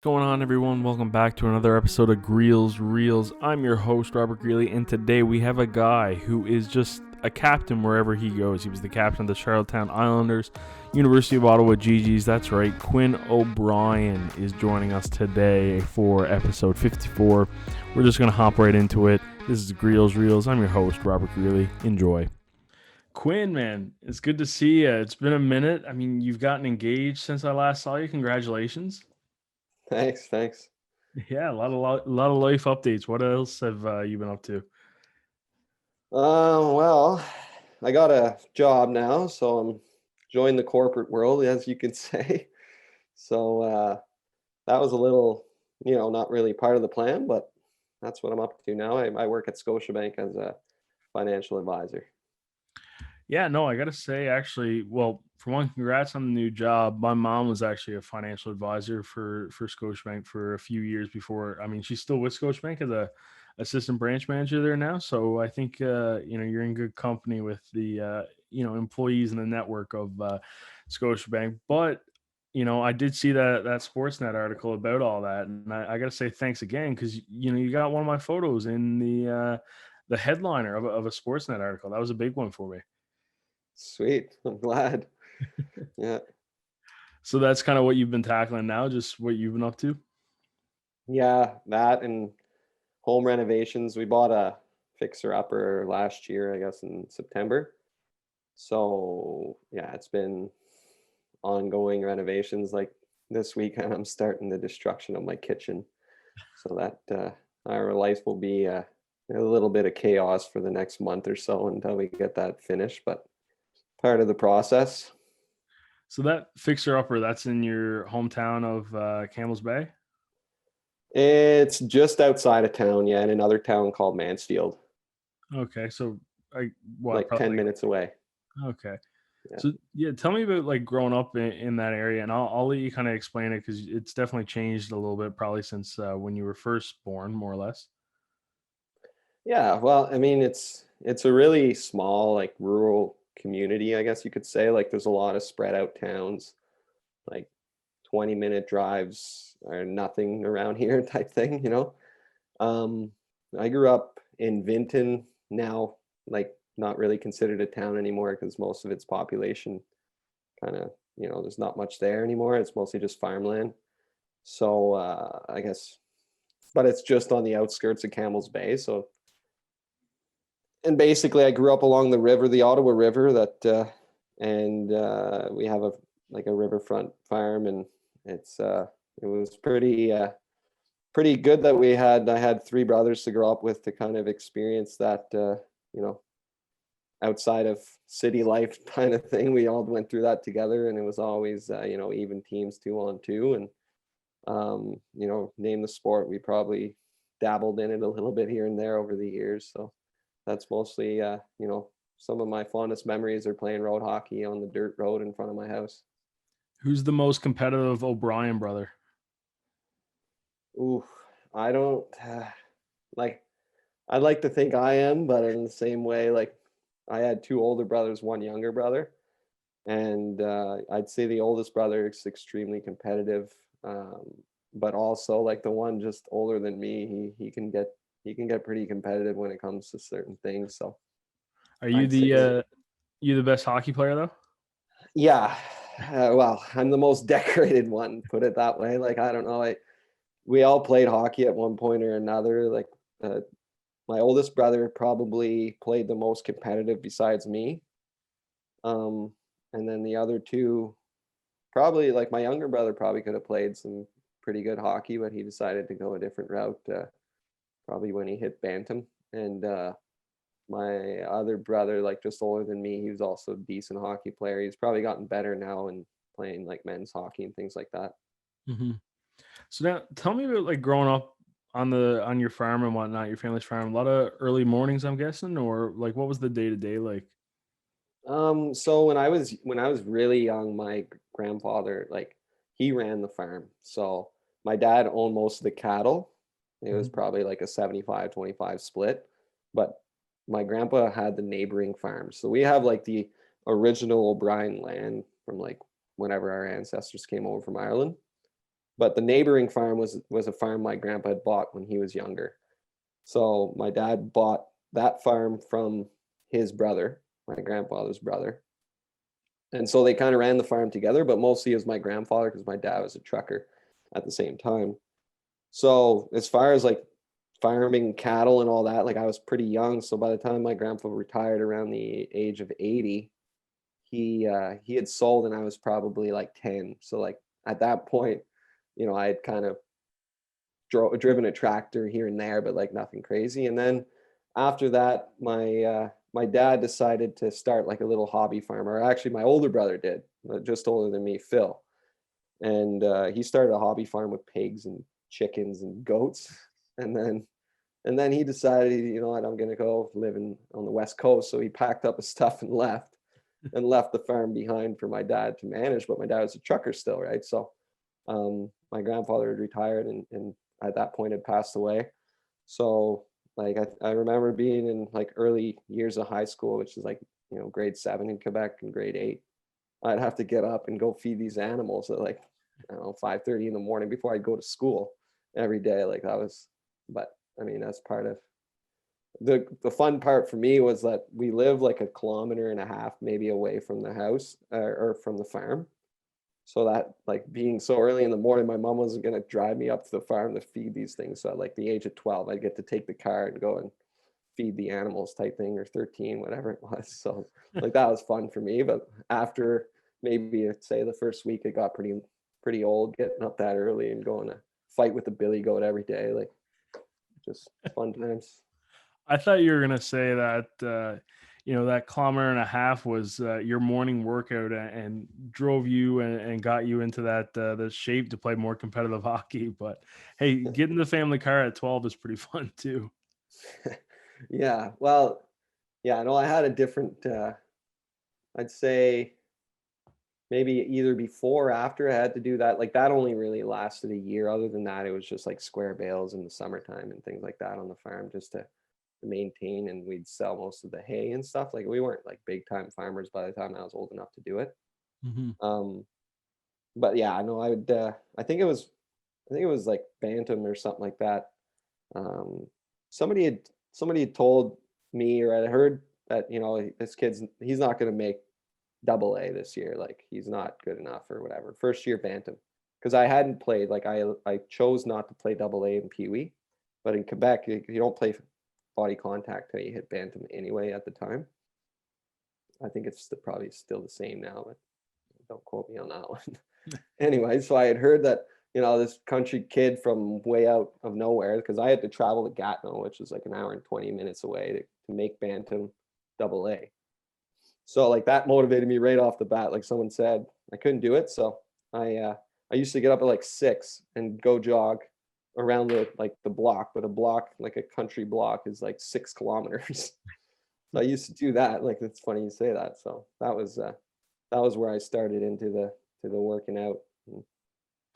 Going on, everyone? Welcome back to another episode of Greels Reels. I'm your host, Robert Greeley, and today we have a guy who is just a captain wherever he goes. He was the captain of the Charlottetown Islanders, University of Ottawa GGs. That's right, Quinn O'Brien is joining us today for episode 54. We're just going to hop right into it. This is Greels Reels. I'm your host, Robert Greeley. Enjoy. Quinn, man, it's good to see you. It's been a minute. I mean, you've gotten engaged since I last saw you. Congratulations. Thanks. Yeah, a lot of life updates. What else have you been up to? Well, I got a job now, so I'm joined the corporate world, as you could say. So that was a little, not really part of the plan, but that's what I'm up to now. I work at Scotiabank as a financial advisor. Yeah, no, I gotta say, actually, well, for one, congrats on the new job. My mom was actually a financial advisor for Scotiabank for a few years before. I mean, she's still with Scotiabank as a assistant branch manager there now. So I think you're in good company with the employees and the network of Scotiabank. But I did see that Sportsnet article about all that, and I gotta say thanks again because you got one of my photos in the headliner of a Sportsnet article. That was a big one for me. Sweet. I'm glad. Yeah. So that's kind of what you've been tackling now, just what you've been up to? Yeah, that and home renovations. We bought a fixer upper last year, I guess in September. So yeah, it's been ongoing renovations. Like this weekend, I'm starting the destruction of my kitchen, so that our life will be a little bit of chaos for the next month or so until we get that finished. But part of the process. So that fixer upper, that's in your hometown of Campbell's Bay? It's just outside of town, yeah, in another town called Mansfield, Okay, so I what like 10 probably minutes away. okay. Yeah. So yeah, tell me about like growing up in that area, and I'll let you kind of explain it because it's definitely changed a little bit probably since when you were first born, more or less. Yeah, well, I mean, it's a really small, like rural community, I guess you could say. Like there's a lot of spread out towns, like 20-minute drives or nothing around here type thing. Um, I grew up in Vinton, now like not really considered a town anymore because most of its population kind of, there's not much there anymore. It's mostly just farmland. So I guess, but it's just on the outskirts of Campbell's Bay. So, and basically I grew up along the river, the Ottawa River, and we have a riverfront farm, and it was pretty good that I had three brothers to grow up with to kind of experience that, you know, outside of city life kind of thing. We all went through that together, and it was always, even teams 2-on-2. And, name the sport, we probably dabbled in it a little bit here and there over the years. So that's mostly, some of my fondest memories are playing road hockey on the dirt road in front of my house. Who's the most competitive O'Brien brother? Ooh, I don't like. I'd like to think I am, but in the same way, like I had two older brothers, one younger brother, and I'd say the oldest brother is extremely competitive, but also like the one just older than me, he can get pretty competitive when it comes to certain things. So Are you I'd say, the best hockey player though? yeah, well, I'm the most decorated one, put it that way. Like I don't know, we all played hockey at one point or another. Like uh, my oldest brother probably played the most competitive besides me. Um, and then the other two, probably like my younger brother probably could have played some pretty good hockey, but he decided to go a different route, probably when he hit Bantam. And my other brother, like just older than me, he was also a decent hockey player. He's probably gotten better now and playing like men's hockey and things like that. Hmm. So now tell me about like growing up on your farm and whatnot, your family's farm. A lot of early mornings, I'm guessing, or like what was the day to day like? So when I was really young, my grandfather, like he ran the farm. So my dad owned most of the cattle. It was Mhm. probably like a 75-25 split, but my grandpa had the neighboring farms. So we have like the original O'Brien land from like whenever our ancestors came over from Ireland. but the neighboring farm was a farm my grandpa had bought when he was younger. So my dad bought that farm from his brother, my grandfather's brother. And so they kind of ran the farm together, but mostly it was my grandfather because my dad was a trucker at the same time. So as far as like farming cattle and all that, like I was pretty young. So by the time my grandpa retired around the age of 80, he had sold and I was probably like 10. So like at that point, I had kind of driven a tractor here and there, but like nothing crazy. And then after that, my dad decided to start like a little hobby farm, or actually my older brother did, just older than me, Phil. And he started a hobby farm with pigs and chickens and goats. And then he decided, you know what, I'm gonna go living on the West Coast. So he packed up his stuff and left the farm behind for my dad to manage. But my dad was a trucker still, right? So my grandfather had retired and at that point had passed away. So like I remember being in like early years of high school, which is like, grade 7 in Quebec and grade 8. I'd have to get up and go feed these animals at like, I don't know, 5:30 in the morning before I'd go to school every day. Like that was, but I mean, that's part of the fun part for me was that we live like 1.5 kilometers maybe away from the house or from the farm. So that like being so early in the morning, my mom wasn't going to drive me up to the farm to feed these things. So at like the age of 12, I'd get to take the car and go and feed the animals type thing, or 13, whatever it was. So like that was fun for me. But after maybe say the first week, it got pretty old getting up that early and going to fight with the billy goat every day. Like just fun times. I thought you were gonna say that that kilometer and a half was your morning workout and drove you and got you into that the shape to play more competitive hockey. But hey, getting the family car at 12 is pretty fun too. Yeah. Well, yeah, no, I had a different I'd say maybe either before or after I had to do that. Like that only really lasted a year. Other than that, it was just like square bales in the summertime and things like that on the farm just to maintain, and we'd sell most of the hay and stuff. Like we weren't like big time farmers by the time I was old enough to do it. Mhm. Um, but yeah, I know I would I think it was like Bantam or something like that. Um, somebody had told me, or I heard that, this he's not gonna make double A this year. Like he's not good enough or whatever. First year Bantam. Because I hadn't played, like I chose not to play double A in Pee Wee, but in Quebec you don't play body contact till you hit Bantam anyway at the time. I think it's probably still the same now, but don't quote me on that one. Anyway, so I had heard that, this country kid from way out of nowhere, because I had to travel to Gatineau, which is like an hour and 20 minutes away to make Bantam double A. So like that motivated me right off the bat. Like someone said, I couldn't do it. So I used to get up at like 6 and go jog around the block, but a block, like a country block, is like 6 kilometers. So I used to do that. Like it's funny you say that. So that was where I started into the working out,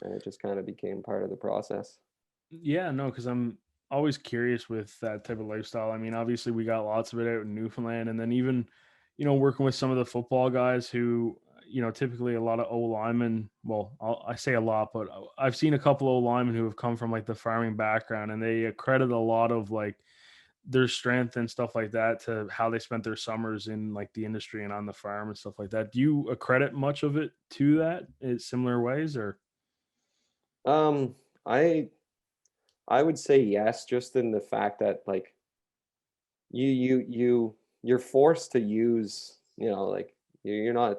and it just kind of became part of the process. Yeah, no, because I'm always curious with that type of lifestyle. I mean, obviously, we got lots of it out in Newfoundland, and then even, working with some of the football guys who, typically a lot of O linemen. Well, I say a lot, but I've seen a couple O linemen who have come from like the farming background, and they accredit a lot of like their strength and stuff like that to how they spent their summers in like the industry and on the farm and stuff like that. Do you accredit much of it to that in similar ways, or? Um, I I would say yes, just in the fact that like you're forced to use, like you're not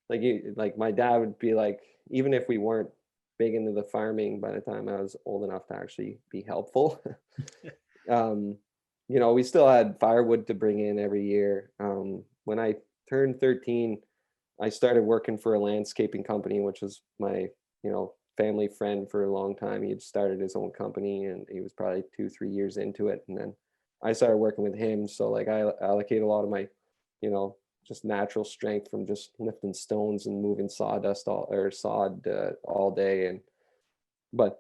like my dad would be like, even if we weren't big into the farming by the time I was old enough to actually be helpful. um, we still had firewood to bring in every year. When I turned 13, I started working for a landscaping company, which was my, family friend for a long time. He had started his own company and he was probably 2, 3 years into it. And then I started working with him. So like I allocate a lot of my, you know, just natural strength from just lifting stones and moving sawdust sod all day. But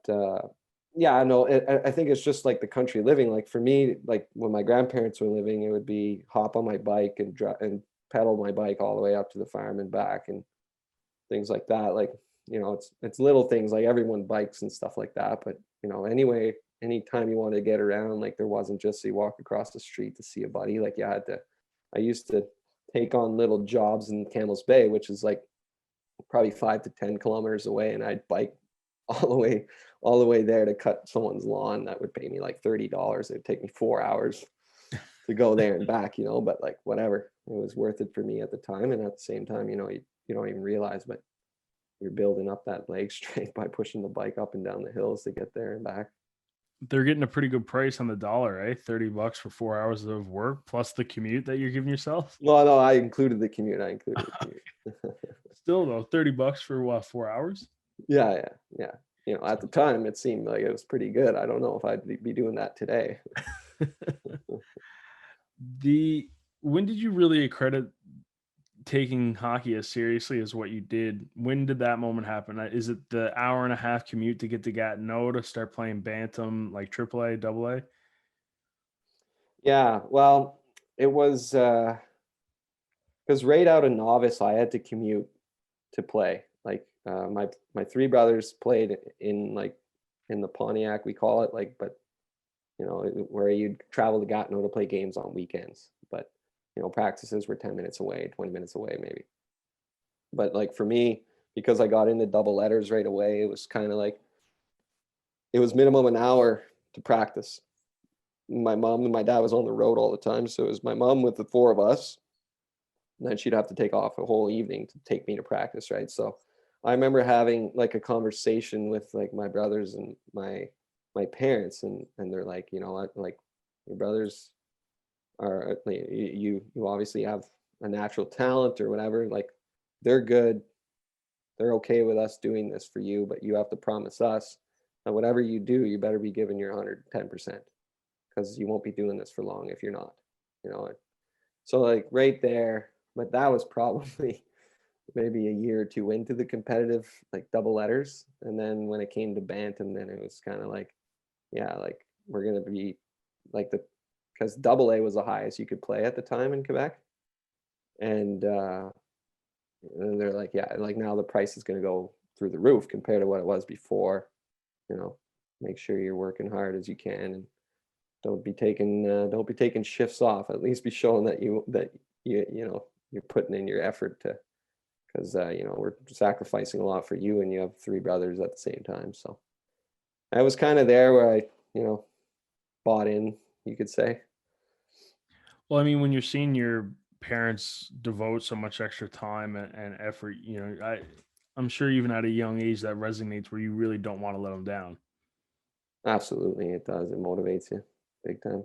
yeah, I know. I think it's just like the country living. Like for me, like when my grandparents were living, it would be hop on my bike and pedal my bike all the way up to the farm and back and things like that. Like it's little things, like everyone bikes and stuff like that. But, anyway, anytime you wanted to get around, like there wasn't just you walk across the street to see a buddy. Like I used to take on little jobs in Campbell's Bay, which is like probably 5 to 10 kilometers away. And I'd bike all the way there to cut someone's lawn. That would pay me like $30. It'd take me 4 hours to go there and back, but like whatever, it was worth it for me at the time. And at the same time, you don't even realize, but you're building up that leg strength by pushing the bike up and down the hills to get there and back. They're getting a pretty good price on the dollar, eh? $30 for 4 hours of work plus the commute that you're giving yourself. Well, no, I included the commute. Still though, $30 for what, 4 hours? Yeah. At the time, it seemed like it was pretty good. I don't know if I'd be doing that today. When did you really accredit taking hockey as seriously as what you did? When did that moment happen? Is it the hour and a half commute to get to Gatineau to start playing bantam, like AAA, AA? Yeah, well, it was because right out of novice, I had to commute to play. Like my three brothers played in the Pontiac, we call it, like, but where you'd travel to Gatineau to play games on weekends. But practices were 10 minutes away, 20 minutes away maybe. But like for me, because I got into double letters right away, it was kind of like it was minimum an hour to practice. My mom and my dad was on the road all the time, so it was my mom with the four of us, and then she'd have to take off a whole evening to take me to practice, right? So I remember having like a conversation with like my brothers and my parents, and they're like, what, like your brothers are, you obviously have a natural talent or whatever, like they're good, they're okay with us doing this for you, but you have to promise us that whatever you do, you better be giving your 110%, because you won't be doing this for long if you're not, so like right there. But that was probably maybe a year or two into the competitive like double letters. And then when it came to bantam, then it was kind of like, yeah, like we're going to be like because double A was the highest you could play at the time in Quebec. And they're like, yeah, like now the price is going to go through the roof compared to what it was before. Make sure you're working hard as you can, and don't be taking shifts off. At least be showing that you're putting in your effort to, because we're sacrificing a lot for you, and you have three brothers at the same time. So I was kind of there where I bought in, you could say. Well, I mean, when you're seeing your parents devote so much extra time and effort, I'm sure even at a young age that resonates where you really don't want to let them down. Absolutely, it does. It motivates you big time.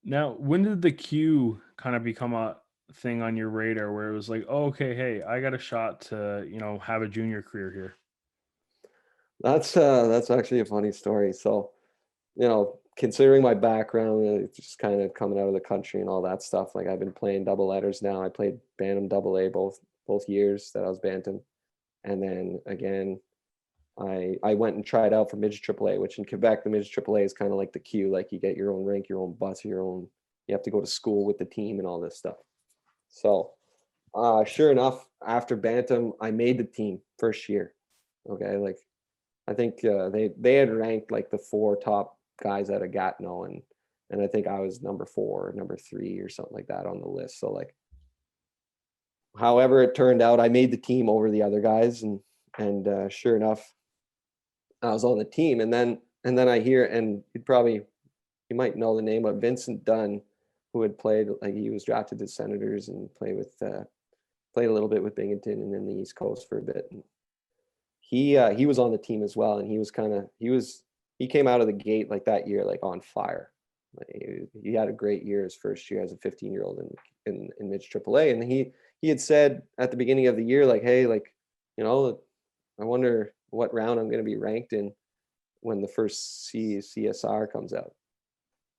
Now, when did the Q kind of become a thing on your radar where it was like, oh, okay, hey, I got a shot to, have a junior career here? That's actually a funny story. So, considering my background, just kind of coming out of the country and all that stuff, like I've been playing double letters now. I played bantam double A both years that I was bantam, and then again, I went and tried out for midget AAA, which in Quebec the midget AAA is kind of like the Q, like you get your own rink, your own bus, you have to go to school with the team and all this stuff. So, sure enough, after bantam, I made the team first year. Okay, like I think they had ranked like the four top guys out of Gatineau, and I think I was number 4, number 3, or something like that on the list. So like, however it turned out, I made the team over the other guys, and sure enough, I was on the team. And then I hear, and you might know the name of Vincent Dunn, who had played, like he was drafted to Senators and played a little bit with Binghamton and then the East Coast for a bit. And he was on the team as well, and he came out of the gate like that year like on fire. Like, he had a great year his first year as a 15-year-old in Midge AAA, and he had said at the beginning of the year, like, hey, like, I wonder what round I'm going to be ranked in when the first CSR comes out.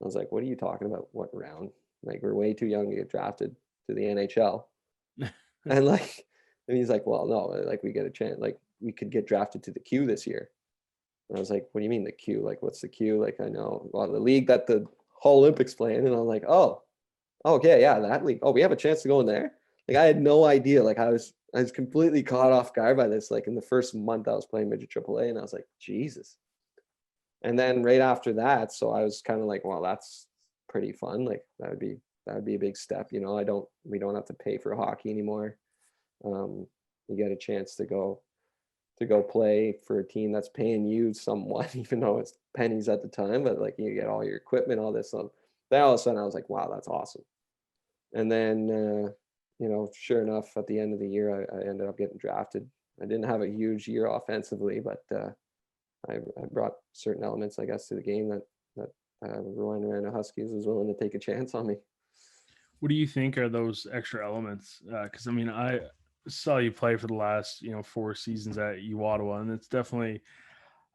I was like, what are you talking about? What round? Like, we're way too young to get drafted to the NHL. And he's like, well, no, like we get a chance, like we could get drafted to the Q this year. And I was like, what do you mean the Q? Like, what's the Q? Like, I know, well, the league that the whole Olympics playing. And I'm like, okay, yeah, that league. Oh, we have a chance to go in there. Like, I had no idea. Like, I was I was completely caught off guard by this. Like in the first month I was playing midget AAA, and I was like, Jesus. And then right after that, so I was kind of like, well, that's pretty fun. Like that would be a big step. We don't have to pay for hockey anymore. Um, you get a chance to go play for a team that's paying you somewhat, even though it's pennies at the time, but like you get all your equipment, all this stuff. Then all of a sudden I was like, wow, that's awesome. And then, sure enough, at the end of the year, I ended up getting drafted. I didn't have a huge year offensively, but I brought certain elements, I guess, to the game that Rouyn-Noranda Huskies was willing to take a chance on me. What do you think are those extra elements? Because I mean, I saw you play for the last 4 seasons at Ottawa, and it's definitely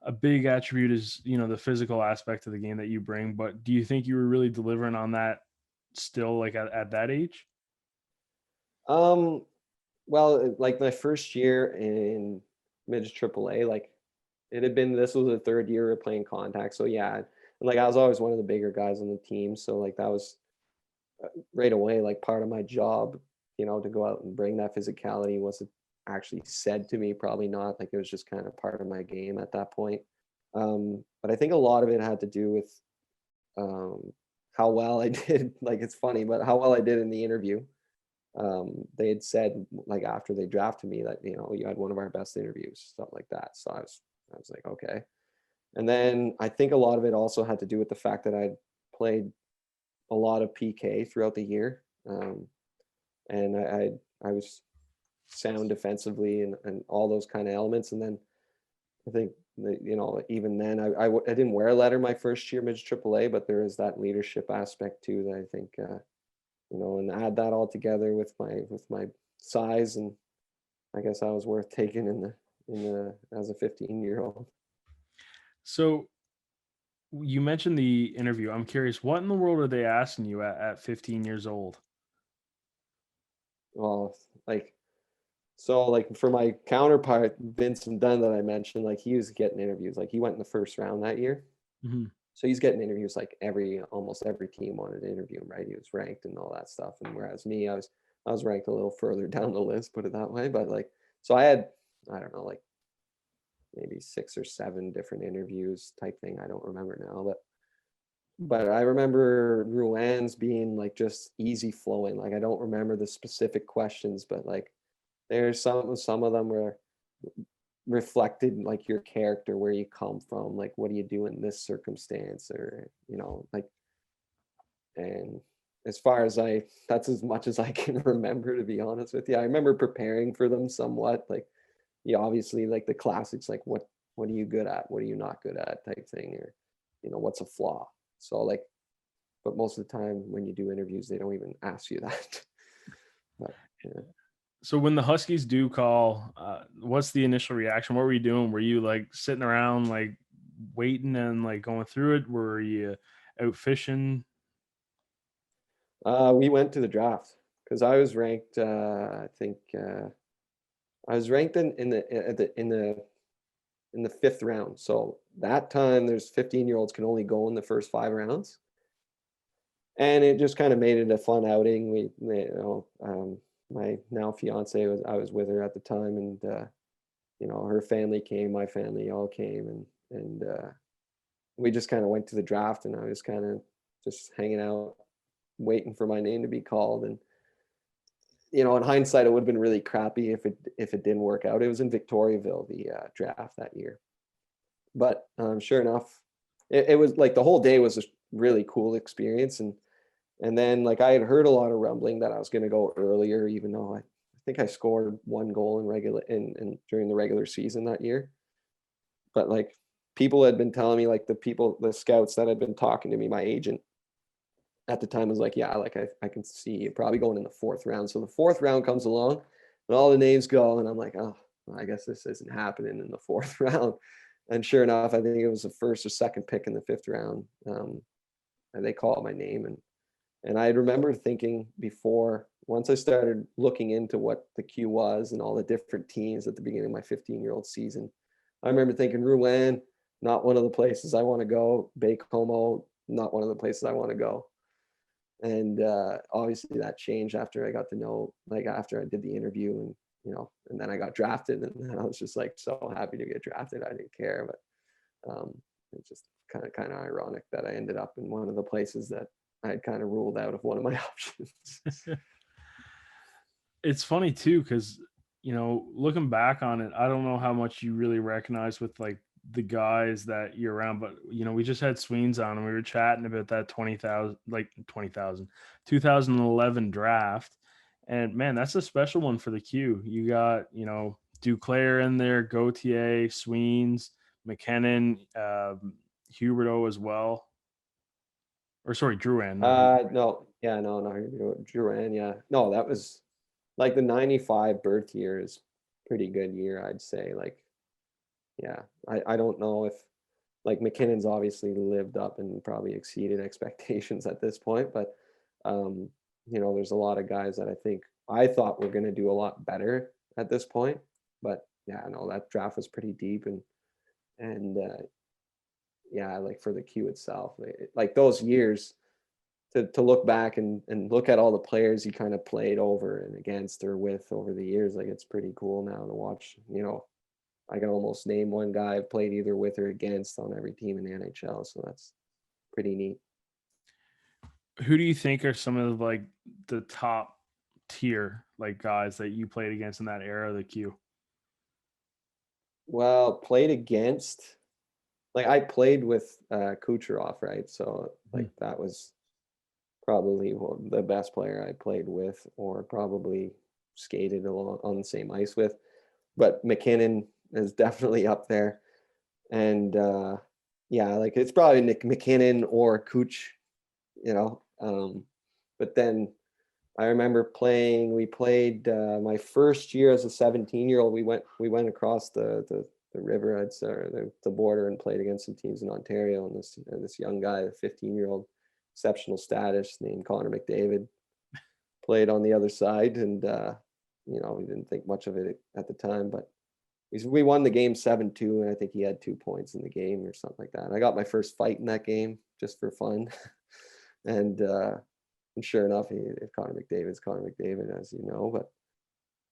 a big attribute is the physical aspect of the game that you bring. But do you think you were really delivering on that still, like at that age? Um, well, like my first year in midget AAA, like this was the third year of playing contact. So yeah, and like I was always one of the bigger guys on the team. So like that was right away, like part of my job, to go out and bring that physicality. Wasn't actually said to me, probably not. Like it was just kind of part of my game at that point. But I think a lot of it had to do with how well I did. Like it's funny, but how well I did in the interview. They had said like after they drafted me that you had one of our best interviews, stuff like that. So I was like, okay. And then I think a lot of it also had to do with the fact that I'd played a lot of PK throughout the year, and I was sound defensively and all those kind of elements. And then I think that, even then I didn't wear a letter my first year midget AAA, but there is that leadership aspect too that I think and add that all together with my size, and I guess I was worth taking in the as a 15-year-old. So you mentioned the interview. I'm curious, what in the world are they asking you at 15 years old? Well, like so like for my counterpart Vincent Dunn that I mentioned, like he was getting interviews. Like he went in the first round that year. Mhm. So he's getting interviews like almost every team wanted to interview him, right? He was ranked and all that stuff. And whereas me, I was ranked a little further down the list, put it that way. But like so I had, I don't know, like maybe 6 or 7 different interviews type thing. I don't remember now, but I remember Rouyn's being like just easy flowing. Like I don't remember the specific questions, but like there's some of them were reflected like your character, where you come from, like what do you do in this circumstance, or like. And as far as that's as much as I can remember, to be honest with you. I remember preparing for them somewhat, like obviously like the classics, like what are you good at, what are you not good at type thing, or what's a flaw. So like, but most of the time when you do interviews they don't even ask you that. But yeah. So when the Huskies do call, what's the initial reaction? What were you doing? Were you like sitting around like waiting and like going through it? Were you out fishing? We went to the draft because I was ranked. I think I was ranked in the fifth round. So that time, there's 15-year-olds can only go in the first 5 rounds, and it just kind of made it a fun outing. My now fiance I was with her at the time, and her family came, my family all came, and we just kind of went to the draft, and I was kind of just hanging out, waiting for my name to be called. And in hindsight, it would have been really crappy if it didn't work out. It was in Victoriaville, the draft that year. But sure enough, it was like the whole day was a really cool experience. And then like I had heard a lot of rumbling that I was going to go earlier, even though I think I scored 1 goal in during the regular season that year. But like people had been telling me, like the scouts that had been talking to me, my agent at the time was like, yeah, like I can see you probably going in the fourth round. So the fourth round comes along and all the names go, and I'm like, oh, I guess this isn't happening in the fourth round. And sure enough, I think it was the first or second pick in the fifth round. And they called my name, and I remember thinking before, once I started looking into what the Q was and all the different teams at the beginning of my 15-year-old season, I remember thinking Rouyn, not one of the places I want to go. Baie-Comeau, not one of the places I want to go. And obviously that changed after I got to know, like after I did the interview, and then I got drafted, and then I was just like so happy to get drafted. I didn't care, but it's just kind of ironic that I ended up in one of the places that I had kind of ruled out of one of my options. It's funny too, because looking back on it, I don't know how much you really recognize with like the guys that you're around, but we just had Sweens on and we were chatting about that 2011 draft. And man, that's a special one for the Q. You got, Duclair in there, Gauthier, Sweens, McKinnon, Huberto as well. Or sorry, Drouin. No, yeah, no, Rouyn, yeah. No, that was like the 95 birth year is pretty good year, I'd say. Like, yeah, I don't know if like McKinnon's obviously lived up and probably exceeded expectations at this point, but there's a lot of guys that I thought were going to do a lot better at this point. But yeah, no, that draft was pretty deep, and yeah, like for the Q itself, like those years, to look back and look at all the players he kind of played over and against or with over the years, like it's pretty cool now to watch. I can almost name one guy I've played either with or against on every team in the NHL, so that's pretty neat. Who do you think are some of like the top tier like guys that you played against in that era of the Q? Well, played against, like I played with Kucherov, right? So like that was probably the best player I played with, or probably skated along on the same ice with. But McKinnon is definitely up there, and yeah, like it's probably Nick McKinnon or Cooch, But then I remember we played my first year as a 17-year-old. We went across the river, I'd say, or the border, and played against some teams in Ontario. And this young guy, a 15-year-old, exceptional status, named Connor McDavid, played on the other side, and we didn't think much of it at the time, but we won the game 7-2, and I think he had 2 points in the game or something like that. And I got my first fight in that game just for fun, and sure enough, Connor McDavid's Connor McDavid, as you know. But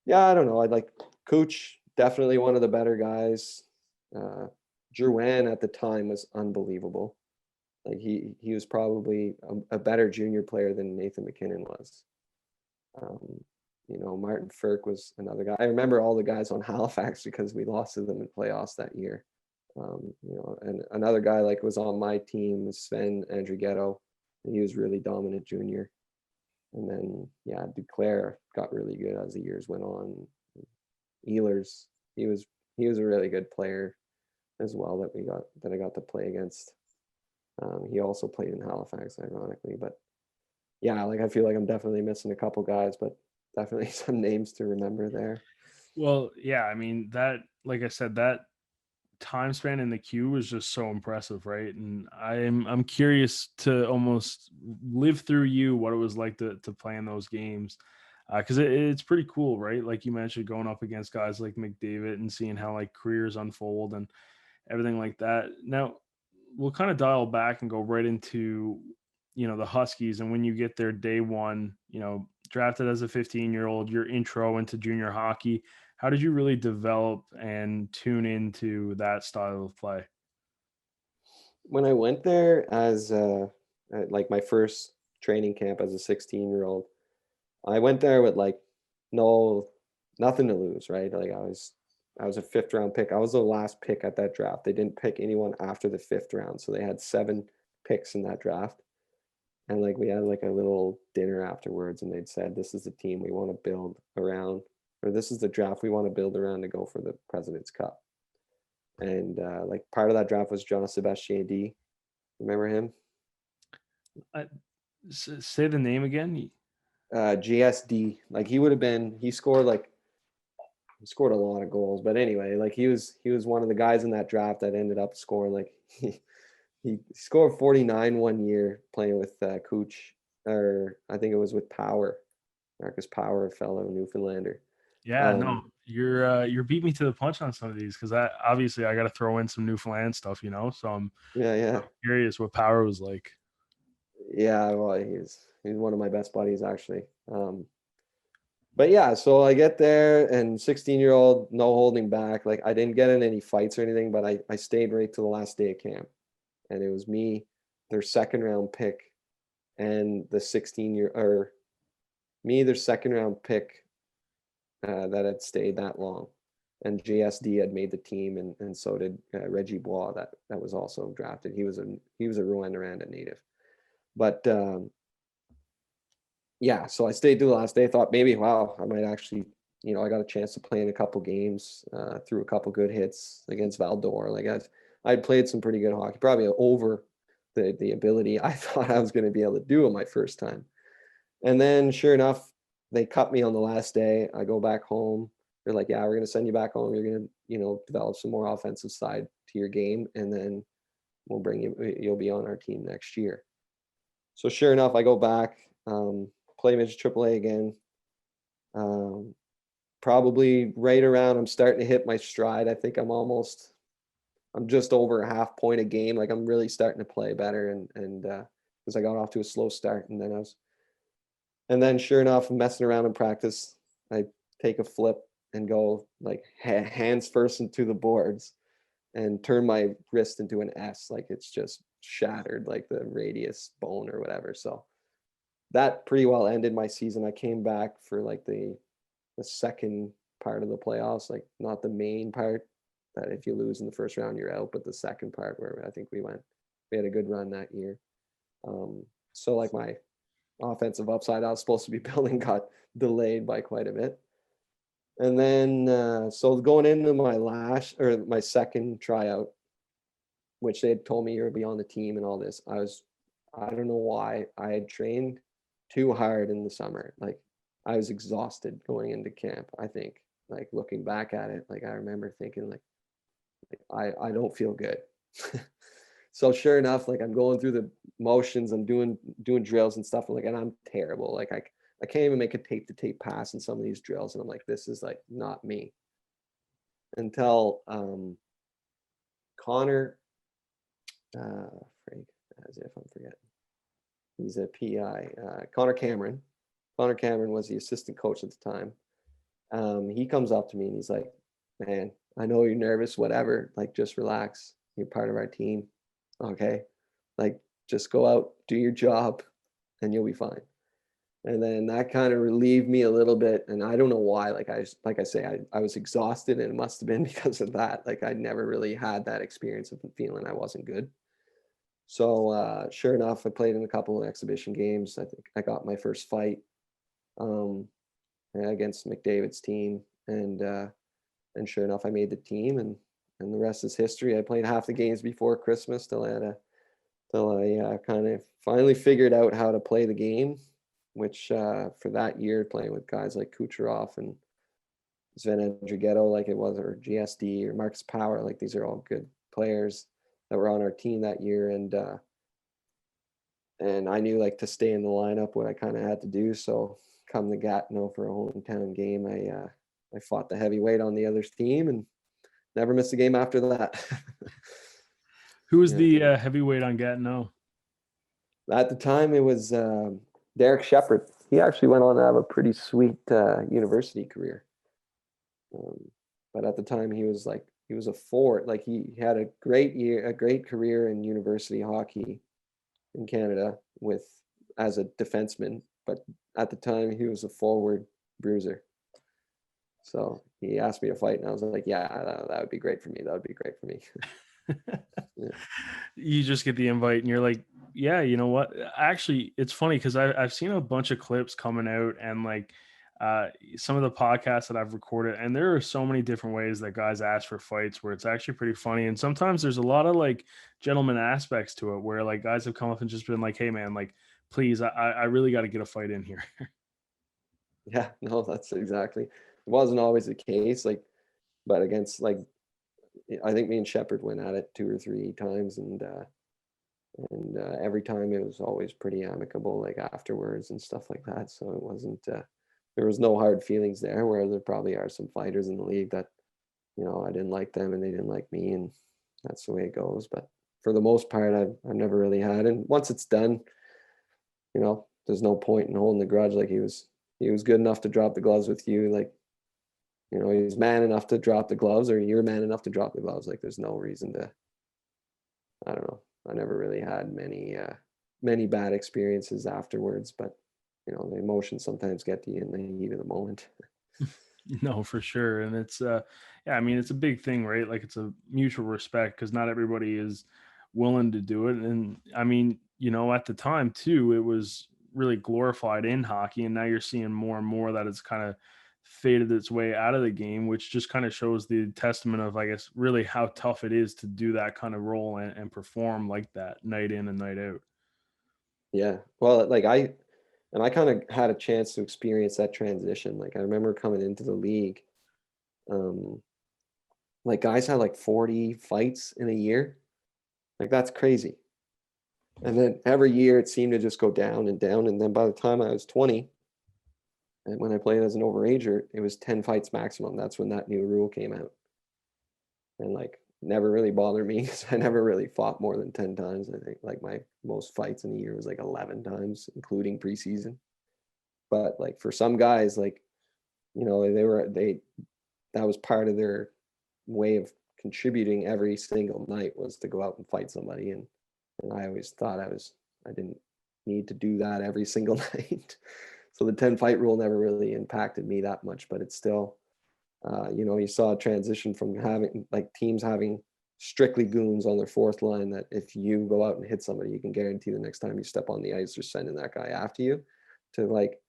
yeah, I don't know. I'd like Cooch, definitely one of the better guys. Drouin at the time was unbelievable. Like he was probably a better junior player than Nathan McKinnon was. Martin Ferk was another guy. I remember all the guys on Halifax because we lost to them in playoffs that year. And another guy like was on my team was Sven Andrighetto. He was really dominant junior. And then yeah, Duclair got really good as the years went on. Ehlers, he was a really good player as well that I got to play against. He also played in Halifax, ironically, but yeah, like I feel like I'm definitely missing a couple guys, but definitely some names to remember there. Well, yeah, I mean that, like I said, that time span in the queue was just so impressive, right? And I'm curious to almost live through what it was like to play in those games, because it's pretty cool, right? Like you mentioned, going up against guys like McDavid and seeing how like careers unfold and everything like that. Now we'll kind of dial back and go right into the Huskies, and when you get there day one, drafted as a 15-year-old, your intro into junior hockey. How did you really develop and tune into that style of play? When I went there as like my first training camp as a 16-year-old, I went there with like nothing to lose, right? Like I was a 5th round pick. I was the last pick at that draft. They didn't pick anyone after the 5th round, so they had 7 picks in that draft. And like we had like a little dinner afterwards, and they'd said, "This is the team we want to build around, or this is the draft we want to build around to go for the President's Cup." And like part of that draft was John Sebastien D. Remember him? Say the name again. GSD. Like he scored a lot of goals. But anyway, like he was one of the guys in that draft that ended up scoring like he scored 49 one year playing with Cooch, or I think it was with Power, Marcus Power, a fellow Newfoundlander. Yeah, no, you're beat me to the punch on some of these, because I obviously I got to throw in some Newfoundland stuff, so I'm curious what Power was like. Yeah, well, he's one of my best buddies actually. But yeah, so I get there and 16-year-old, no holding back. Like I didn't get in any fights or anything, but I stayed right to the last day of camp. And it was me, their second round pick, and the 16-year or me, their second round pick that had stayed that long. And JSD had made the team, and so did Reggie Bois that was also drafted. He was a Rouyn-Noranda native. But yeah, so I stayed to the last day. Thought maybe, wow, I might actually, I got a chance to play in a couple games, threw a couple good hits against Valdor. Like I'd played some pretty good hockey, probably over the ability I thought I was going to be able to do on my first time. And then sure enough, they cut me on the last day. I go back home. They're like, yeah, we're going to send you back home. You're going to, develop some more offensive side to your game. And then we'll bring you'll be on our team next year. So sure enough, I go back, play Midget AAA again. Probably right around, I'm starting to hit my stride. I think I'm just over a half point a game. Like I'm really starting to play better. And because I got off to a slow start, and then sure enough, messing around in practice, I take a flip and go like hands first into the boards and turn my wrist into an S. Like it's just shattered, like the radius bone or whatever. So that pretty well ended my season. I came back for like the second part of the playoffs, like not the main part that if you lose in the first round, you're out, but the second part where I think we had a good run that year. So like my offensive upside I was supposed to be building got delayed by quite a bit. And then, so going into my second tryout, which they had told me you'll be on the team and all this, I don't know why I had trained too hard in the summer. Like I was exhausted going into camp. I think, like looking back at it, like I remember thinking like I don't feel good. So sure enough, like I'm going through the motions, I'm doing drills and stuff, and I'm terrible. Like I can't even make a tape to tape pass in some of these drills, and I'm like, this is like not me. Until Connor, Frank, as if I'm forgetting, he's a PI. Connor Cameron. Connor Cameron was the assistant coach at the time. He comes up to me and he's like, "Man, I know you're nervous, whatever. Like, just relax. You're part of our team. Okay, like just go out, do your job, and you'll be fine." And then that kind of relieved me a little bit. And I don't know why. Like I say, I was exhausted, and it must have been because of that. Like I never really had that experience of feeling I wasn't good. So sure enough, I played in a couple of exhibition games. I think I got my first fight um, against McDavid's team, and sure enough, I made the team, and the rest is history. I played half the games before Christmas till I kind of finally figured out how to play the game, which for that year, playing with guys like Kucherov and Sven Andrighetto, like it was, or GSD or Marcus Power, like these are all good players that were on our team that year, and I knew like to stay in the lineup what I kind of had to do. So come the Gatineau for a hometown game, I fought the heavyweight on the other's team and never missed a game after that. Who was Yeah. the heavyweight on Gatineau? At the time, it was Derek Shepard. He actually went on to have a pretty sweet university career. But at the time, he was a forward. Like he had a great career in university hockey in Canada as a defenseman. But at the time, he was a forward bruiser. So he asked me to fight, and I was like, "Yeah, that would be great for me. That would be great for me." Yeah. You just get the invite and you're like, yeah, you know what? Actually, it's funny because I've seen a bunch of clips coming out and like some of the podcasts that I've recorded, and there are so many different ways that guys ask for fights where it's actually pretty funny. And sometimes there's a lot of like gentleman aspects to it where like guys have come up and just been like, hey man, like please, I really got to get a fight in here. Yeah, no, that's exactly. It wasn't always the case, like, but against like, I think me and Shepard went at it 2 or 3 times, and every time it was always pretty amicable, like afterwards and stuff like that. So it wasn't, there was no hard feelings there. Where there probably are some fighters in the league that, I didn't like them and they didn't like me, and that's the way it goes. But for the most part, I've never really had. And once it's done, there's no point in holding the grudge. Like he was good enough to drop the gloves with you. Like, he's man enough to drop the gloves, or you're man enough to drop the gloves. Like, there's no reason to, I don't know. I never really had many bad experiences afterwards, but the emotions sometimes get to you in the heat of the moment. No, for sure. And it's yeah, I mean it's a big thing, right? Like it's a mutual respect because not everybody is willing to do it. And I mean, at the time too, it was really glorified in hockey, and now you're seeing more and more that it's kind of faded its way out of the game, which just kind of shows the testament of, I guess, really how tough it is to do that kind of role and perform like that night in and night out. Yeah. Well, like I kind of had a chance to experience that transition. Like I remember coming into the league, um, like guys had like 40 fights in a year. Like that's crazy. And then every year it seemed to just go down and down. And then by the time I was 20, and when I played as an overager, it was 10 fights maximum. That's when that new rule came out. And like never really bothered me because I never really fought more than 10 times. I think like my most fights in a year was like 11 times, including preseason. But like for some guys, like, they that was part of their way of contributing every single night was to go out and fight somebody. And I always thought I didn't need to do that every single night. So the 10 fight rule never really impacted me that much, but it's still, you saw a transition from having like teams having strictly goons on their fourth line that if you go out and hit somebody, you can guarantee the next time you step on the ice, they're sending that guy after you, to like,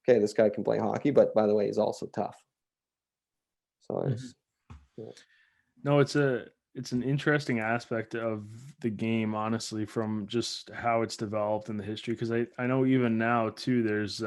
okay, this guy can play hockey, but by the way, he's also tough. So Mhm. it's, yeah. No, it's an interesting aspect of the game, honestly, from just how it's developed in the history. Because I know even now too, there's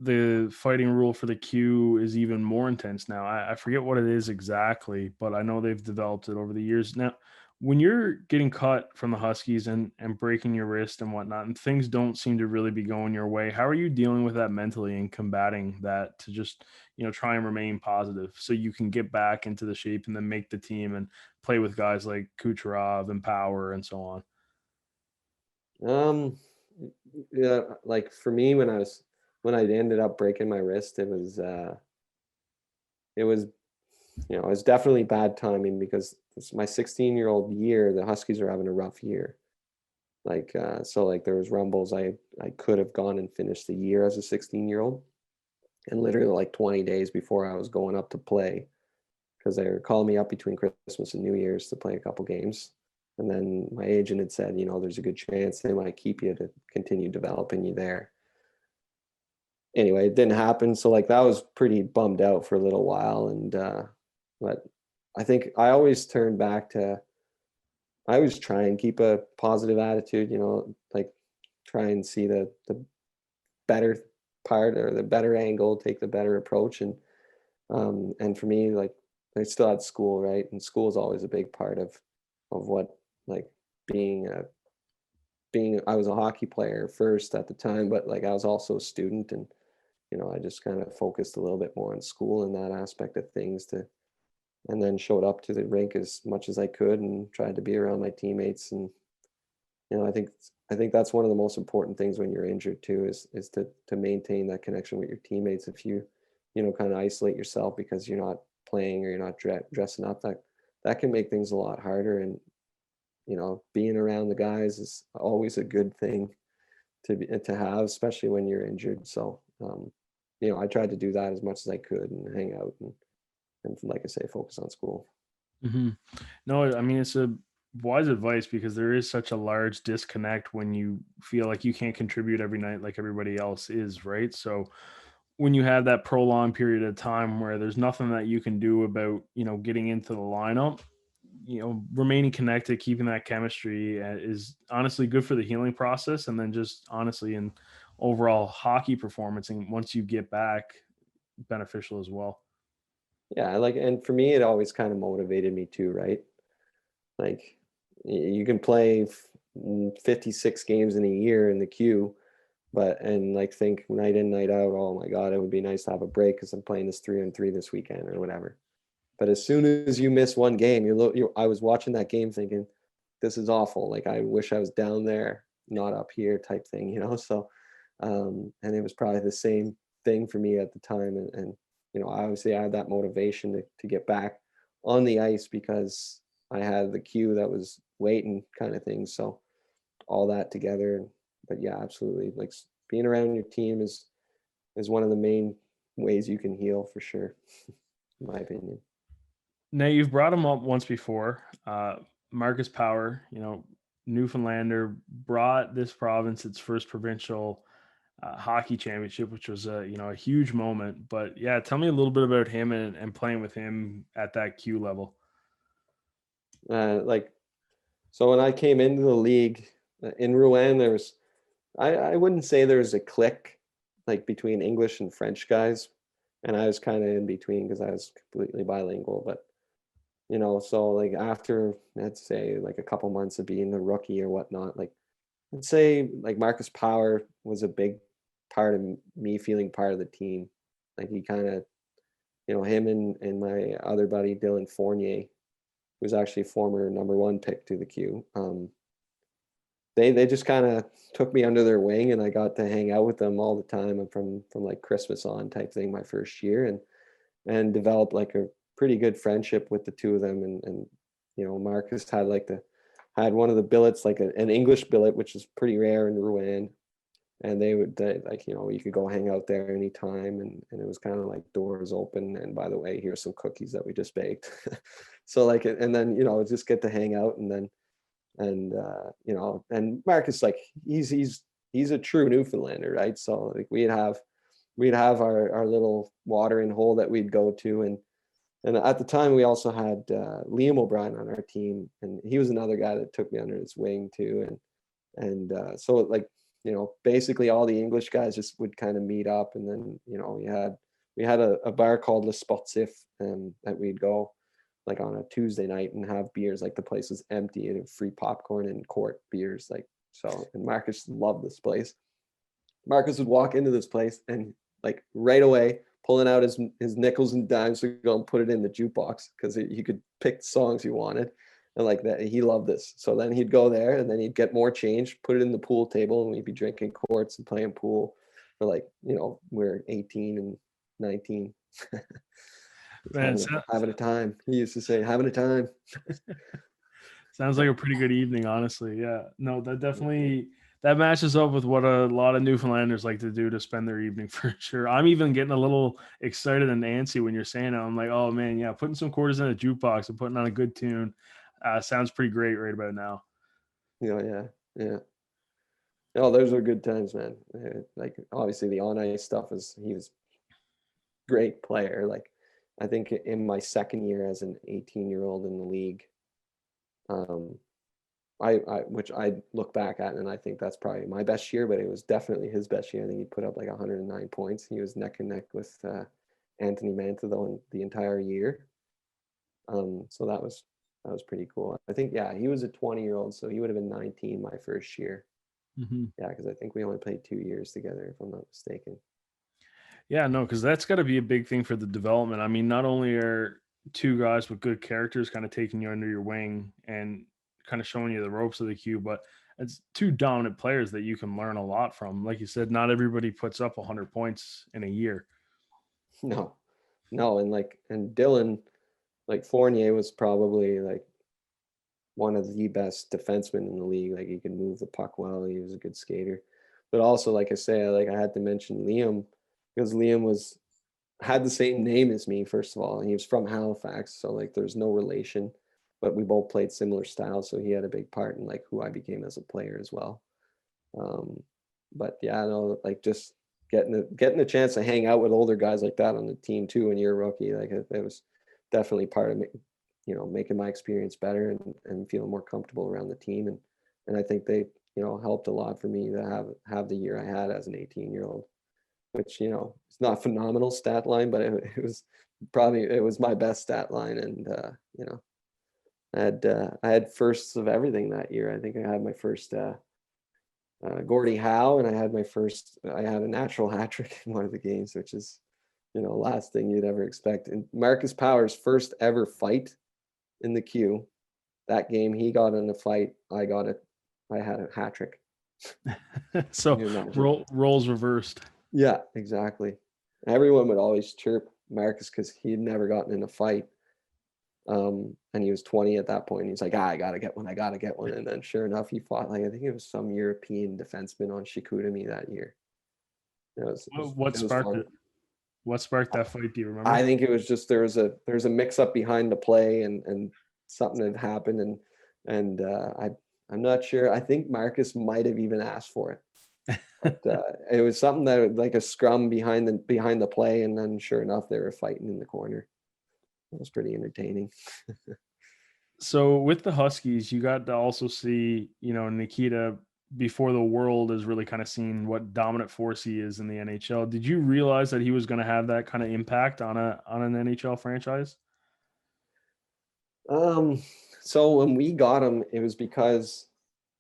the fighting rule for the Q is even more intense now. I forget what it is exactly, but I know they've developed it over the years. Now, when you're getting cut from the Huskies and breaking your wrist and whatnot, and things don't seem to really be going your way, how are you dealing with that mentally and combating that to just try and remain positive so you can get back into the shape and then make the team and play with guys like Kucherov and Power and so on? Um, yeah, like for me, when I ended up breaking my wrist, it was, it was definitely bad timing because it's my 16-year-old year. The Huskies are having a rough year. Like, so like there was rumbles. I could have gone and finished the year as a 16-year-old, and literally like 20 days before I was going up to play, because they were calling me up between Christmas and New Year's to play a couple games. And then my agent had said, there's a good chance they might keep you to continue developing you there. Anyway, it didn't happen. So like that was pretty bummed out for a little while. And but I think I always turn back to, I always try and keep a positive attitude, like try and see the better part or the better angle, take the better approach. And for me, like I still had school, right? And school is always a big part of what, like, being a being I was a hockey player first at the time, but like I was also a student. And I just kind of focused a little bit more on school and that aspect of things, and then showed up to the rink as much as I could and tried to be around my teammates. And I think that's one of the most important things when you're injured too, is to maintain that connection with your teammates. If you kind of isolate yourself because you're not playing or you're not dressing up, that can make things a lot harder. And being around the guys is always a good thing to have, especially when you're injured. So I tried to do that as much as I could and hang out and like I say, focus on school. Hmm. No, I mean it's a wise advice because there is such a large disconnect when you feel like you can't contribute every night like everybody else is, right? So when you have that prolonged period of time where there's nothing that you can do about, getting into the lineup, remaining connected, keeping that chemistry is honestly good for the healing process. And then just honestly in overall hockey performance, and once you get back, beneficial as well. Yeah, and for me, it always kind of motivated me too, right? Like you can play 56 games in a year in the queue, and like think night in, night out, oh my God, it would be nice to have a break because I'm playing this 3-on-3 this weekend or whatever. But as soon as you miss one game, I was watching that game thinking, this is awful. Like I wish I was down there, not up here type thing. So And it was probably the same thing for me at the time. And obviously I had that motivation to get back on the ice because I had the queue that was waiting kind of thing. So all that together. But yeah, absolutely. Like being around your team is one of the main ways you can heal for sure, in my opinion. Now you've brought him up once before. Marcus Power, Newfoundlander, brought this province its first provincial hockey championship, which was a huge moment. But yeah, tell me a little bit about him and playing with him at that Q level. Like so when I came into the league in Rouen, there was I wouldn't say there was a clique like between English and French guys, and I was kind of in between because I was completely bilingual. But so like after let's say like a couple months of being the rookie or whatnot, like let's say like Marcus Power was a big part of me feeling part of the team. Like he kind of, him and my other buddy Dylan Fournier, who's actually former number 1 pick to the Q. They just kind of took me under their wing, and I got to hang out with them all the time from like Christmas on type thing my first year, and developed like a pretty good friendship with the two of them. And Marcus had one of the billets, like an English billet, which is pretty rare in Rouen. And like, you could go hang out there anytime. And it was kind of like doors open. And by the way, here's some cookies that we just baked. So like, and then, just get to hang out. And then, and Marcus, like he's a true Newfoundlander, right? So like we'd have our little watering hole that we'd go to. And at the time, we also had Liam O'Brien on our team, and he was another guy that took me under his wing too. And so like basically all the English guys just would kind of meet up, and then we had a bar called Le Sportif, that we'd go like on a Tuesday night and have beers. Like the place was empty and free popcorn and quart beers. Like so, and Marcus loved this place. Marcus would walk into this place and like right away pulling out his nickels and dimes to go and put it in the jukebox because he could pick the songs he wanted. And like that, he loved this. So then he'd go there and then he'd get more change, put it in the pool table, and we'd be drinking quarts and playing pool for like, we're 18 and 19. Man, having a time. He used to say, having a time. sounds like a pretty good evening, honestly. Yeah. No, that matches up with what a lot of Newfoundlanders like to do to spend their evening for sure. I'm even getting a little excited and antsy when you're saying it. I'm like, oh man, yeah, putting some quarters in a jukebox and putting on a good tune sounds pretty great right about now. Yeah. No, those are good times, man. Like obviously the on ice stuff he was great player. Like I think in my second year as an 18-year-old in the league, I which I look back at and I think that's probably my best year, but it was definitely his best year. I think he put up like 109 points. He was neck and neck with Anthony Mantha though the entire year. So that was pretty cool. I think he was a 20-year-old, so he would have been 19 my first year. Mm-hmm. Yeah, because I think we only played 2 years together, if I'm not mistaken. Yeah, no, because that's got to be a big thing for the development. I mean, not only are two guys with good characters kind of taking you under your wing and kind of showing you the ropes of the Q, but it's two dominant players that you can learn a lot from. Like you said, not everybody puts up 100 points in a year. No, and Dylan, like Fournier was probably like one of the best defensemen in the league. Like he could move the puck well. He was a good skater, but also like I say, like I had to mention Liam because Liam had the same name as me. First of all, he was from Halifax, so like there's no relation, but we both played similar styles, so he had a big part in like who I became as a player as well. But yeah, no, like just getting a chance to hang out with older guys like that on the team too when you're a rookie, like it was definitely part of me, making my experience better and feeling more comfortable around the team. And I think they, helped a lot for me to have the year I had as an 18-year-old, which, it's not phenomenal stat line, but it was my best stat line. And, I had firsts of everything that year. I think I had my first Gordie Howe, and I had a natural hat trick in one of the games, which is, last thing you'd ever expect. And Marcus Power's first ever fight in the Q, that game he got in a fight, I had a hat trick. So Can you imagine? roles reversed. Yeah, exactly. Everyone would always chirp Marcus because he'd never gotten in a fight. And he was 20 at that point. He's like, I gotta get one. I gotta get one. And then sure enough, he fought like I think it was some European defenseman on Shikutami that year. What It was sparked fun. it? What sparked that fight? Do you I remember? think it was just there was a mix up behind the play and something had happened and I'm not sure. I think Marcus might have even asked for it. But it was something that like a scrum behind the play, and then sure enough, they were fighting in the corner. It was pretty entertaining. So with the Huskies, you got to also see, Nikita before the world has really kind of seen what dominant force he is in the NHL. Did you realize that he was going to have that kind of impact on an NHL franchise? Um, so when we got him, it was because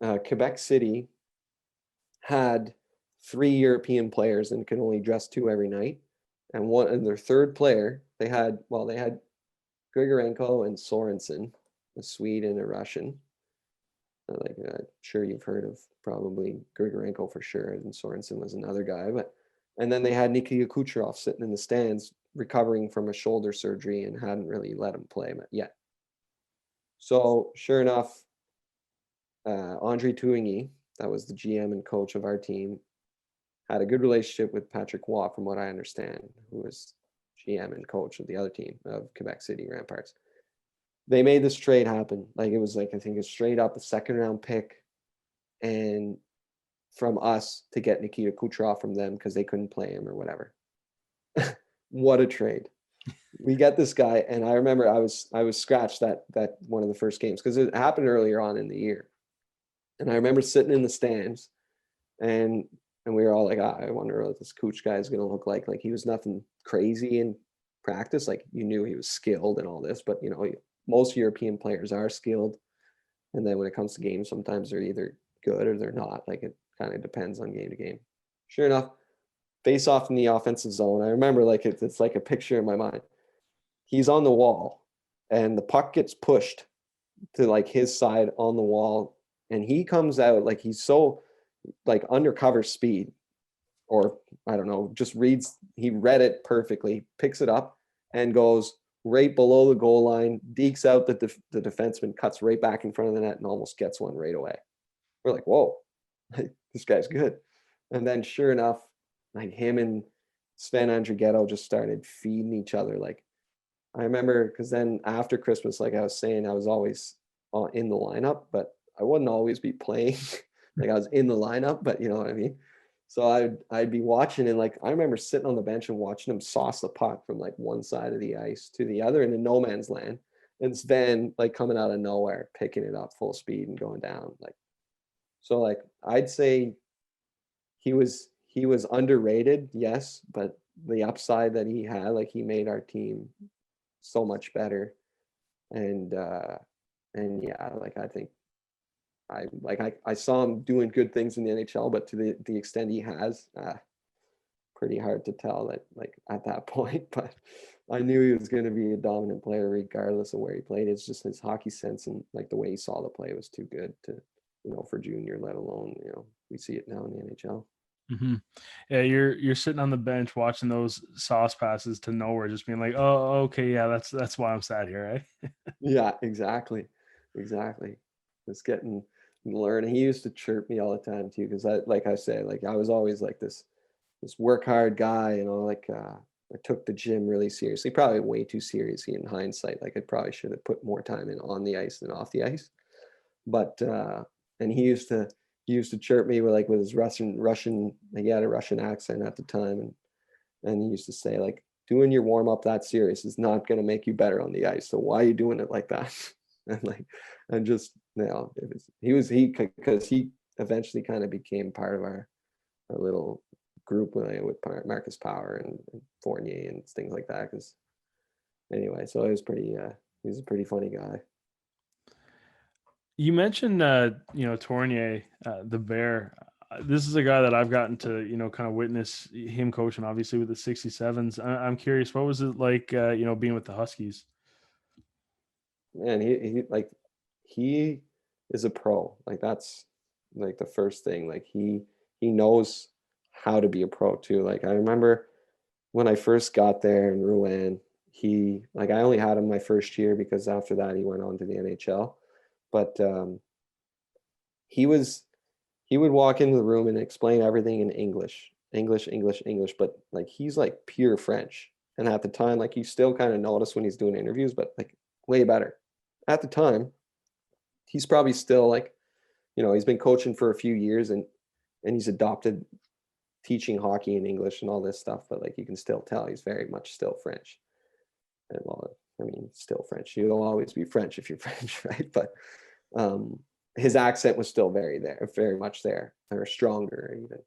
Quebec City had 3 European players and could only dress 2 every night, and their third player they had Grigorenko and Sorensen, a Swede and a Russian. Sure you've heard of probably Grigorenko for sure, and Sorensen was another guy. And then they had Nikita Kucherov sitting in the stands recovering from a shoulder surgery and hadn't really let him play yet. So sure enough, Andre Tuingy, that was the GM and coach of our team, had a good relationship with Patrick Waugh, from what I understand, who was GM and coach of the other team of Quebec City Ramparts. They made this trade happen. Like it was like I think a straight up a second round pick, and from us to get Nikita Kucherov from them because they couldn't play him or whatever. What a trade! We get this guy, and I remember I was scratched that one of the first games because it happened earlier on in the year, and I remember sitting in the stands, and we were all like, I wonder what this Cooch guy is going to look like. Like he was nothing crazy in practice. Like you knew he was skilled and all this, but most European players are skilled, and then when it comes to games, sometimes they're either good or they're not. Like it kind of depends on game to game. Sure enough, face off in the offensive zone. I remember like it's like a picture in my mind. He's on the wall, and the puck gets pushed to like his side on the wall, and he comes out like he's so like undercover speed, or I don't know, just he read it perfectly, picks it up and goes right below the goal line, dekes out the defenseman, cuts right back in front of the net and almost gets one right away. We're like, whoa, this guy's good. And then sure enough, like him and Sven Andrighetto just started feeding each other. Like I remember because then after Christmas, like I was saying, I was always in the lineup, but I wouldn't always be playing. Like I was in the lineup, but you know what I mean? So I'd be watching, and like I remember sitting on the bench and watching him sauce the puck from like one side of the ice to the other in a no man's land. And Sven like coming out of nowhere, picking it up full speed and going down. Like I'd say he was underrated, yes, but the upside that he had, like he made our team so much better. And yeah, like I think I saw him doing good things in the NHL, but to the extent he has, pretty hard to tell that like at that point. But I knew he was going to be a dominant player regardless of where he played. It's just his hockey sense and like the way he saw the play was too good to, for junior, let alone we see it now in the NHL. Hmm. Yeah, you're sitting on the bench watching those sauce passes to nowhere, just being like, "Oh, okay, yeah, that's why I'm sat here, right?" Yeah, exactly, exactly. Just getting learning. He used to chirp me all the time too, because like I say, like I was always like this work hard guy, like I took the gym really seriously, probably way too seriously in hindsight. Like I probably should have put more time in on the ice than off the ice. But and he used to chirp me with his Russian, like he had a Russian accent at the time, and he used to say like doing your warm up that serious is not going to make you better on the ice. So why are you doing it like that? And like, and just he because he eventually kind of became part of our little group with Marcus Power and Fournier and things like that. Because anyway, so it was pretty. He was a pretty funny guy. You mentioned, Tournier, the Bear. This is a guy that I've gotten to, kind of witness him coaching, obviously with the 67s. I'm curious, what was it like, being with the Huskies? Man, he is a pro. Like like the first thing. Like he knows how to be a pro too. Like I remember when I first got there in Rouen, he like I only had him my first year because after that he went on to the NHL. But he was he would walk into the room and explain everything in English, English, English, English, but like he's like pure French. And at the time, like you still kind of notice when he's doing interviews, but like way better. At the time, he's probably still like, he's been coaching for a few years and he's adopted teaching hockey in English and all this stuff, but like you can still tell he's very much still French. And well, I mean, still French. You'll always be French if you're French, right? But um, his accent was still very much there, or stronger even.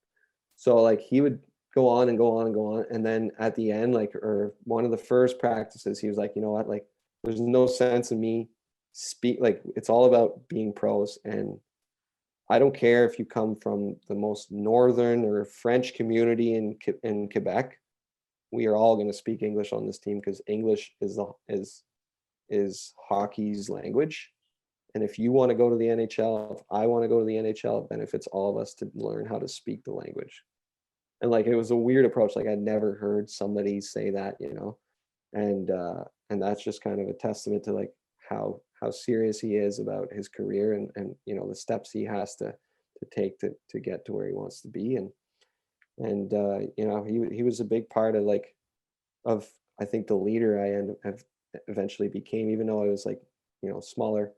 So like he would go on and go on and go on, and then at the end, like or one of the first practices, he was like, you know what, like there's no sense in me speak. Like it's all about being pros, and I don't care if you come from the most northern or French community in Quebec. We are all going to speak English on this team because English is hockey's language. And if you want to go to the NHL, if I want to go to the NHL, it benefits all of us to learn how to speak the language. And like it was a weird approach. Like I'd never heard somebody say that, and that's just kind of a testament to like how serious he is about his career and the steps he has to take to get to where he wants to be. And he was a big part of of I think the leader have eventually became, even though I was like smaller.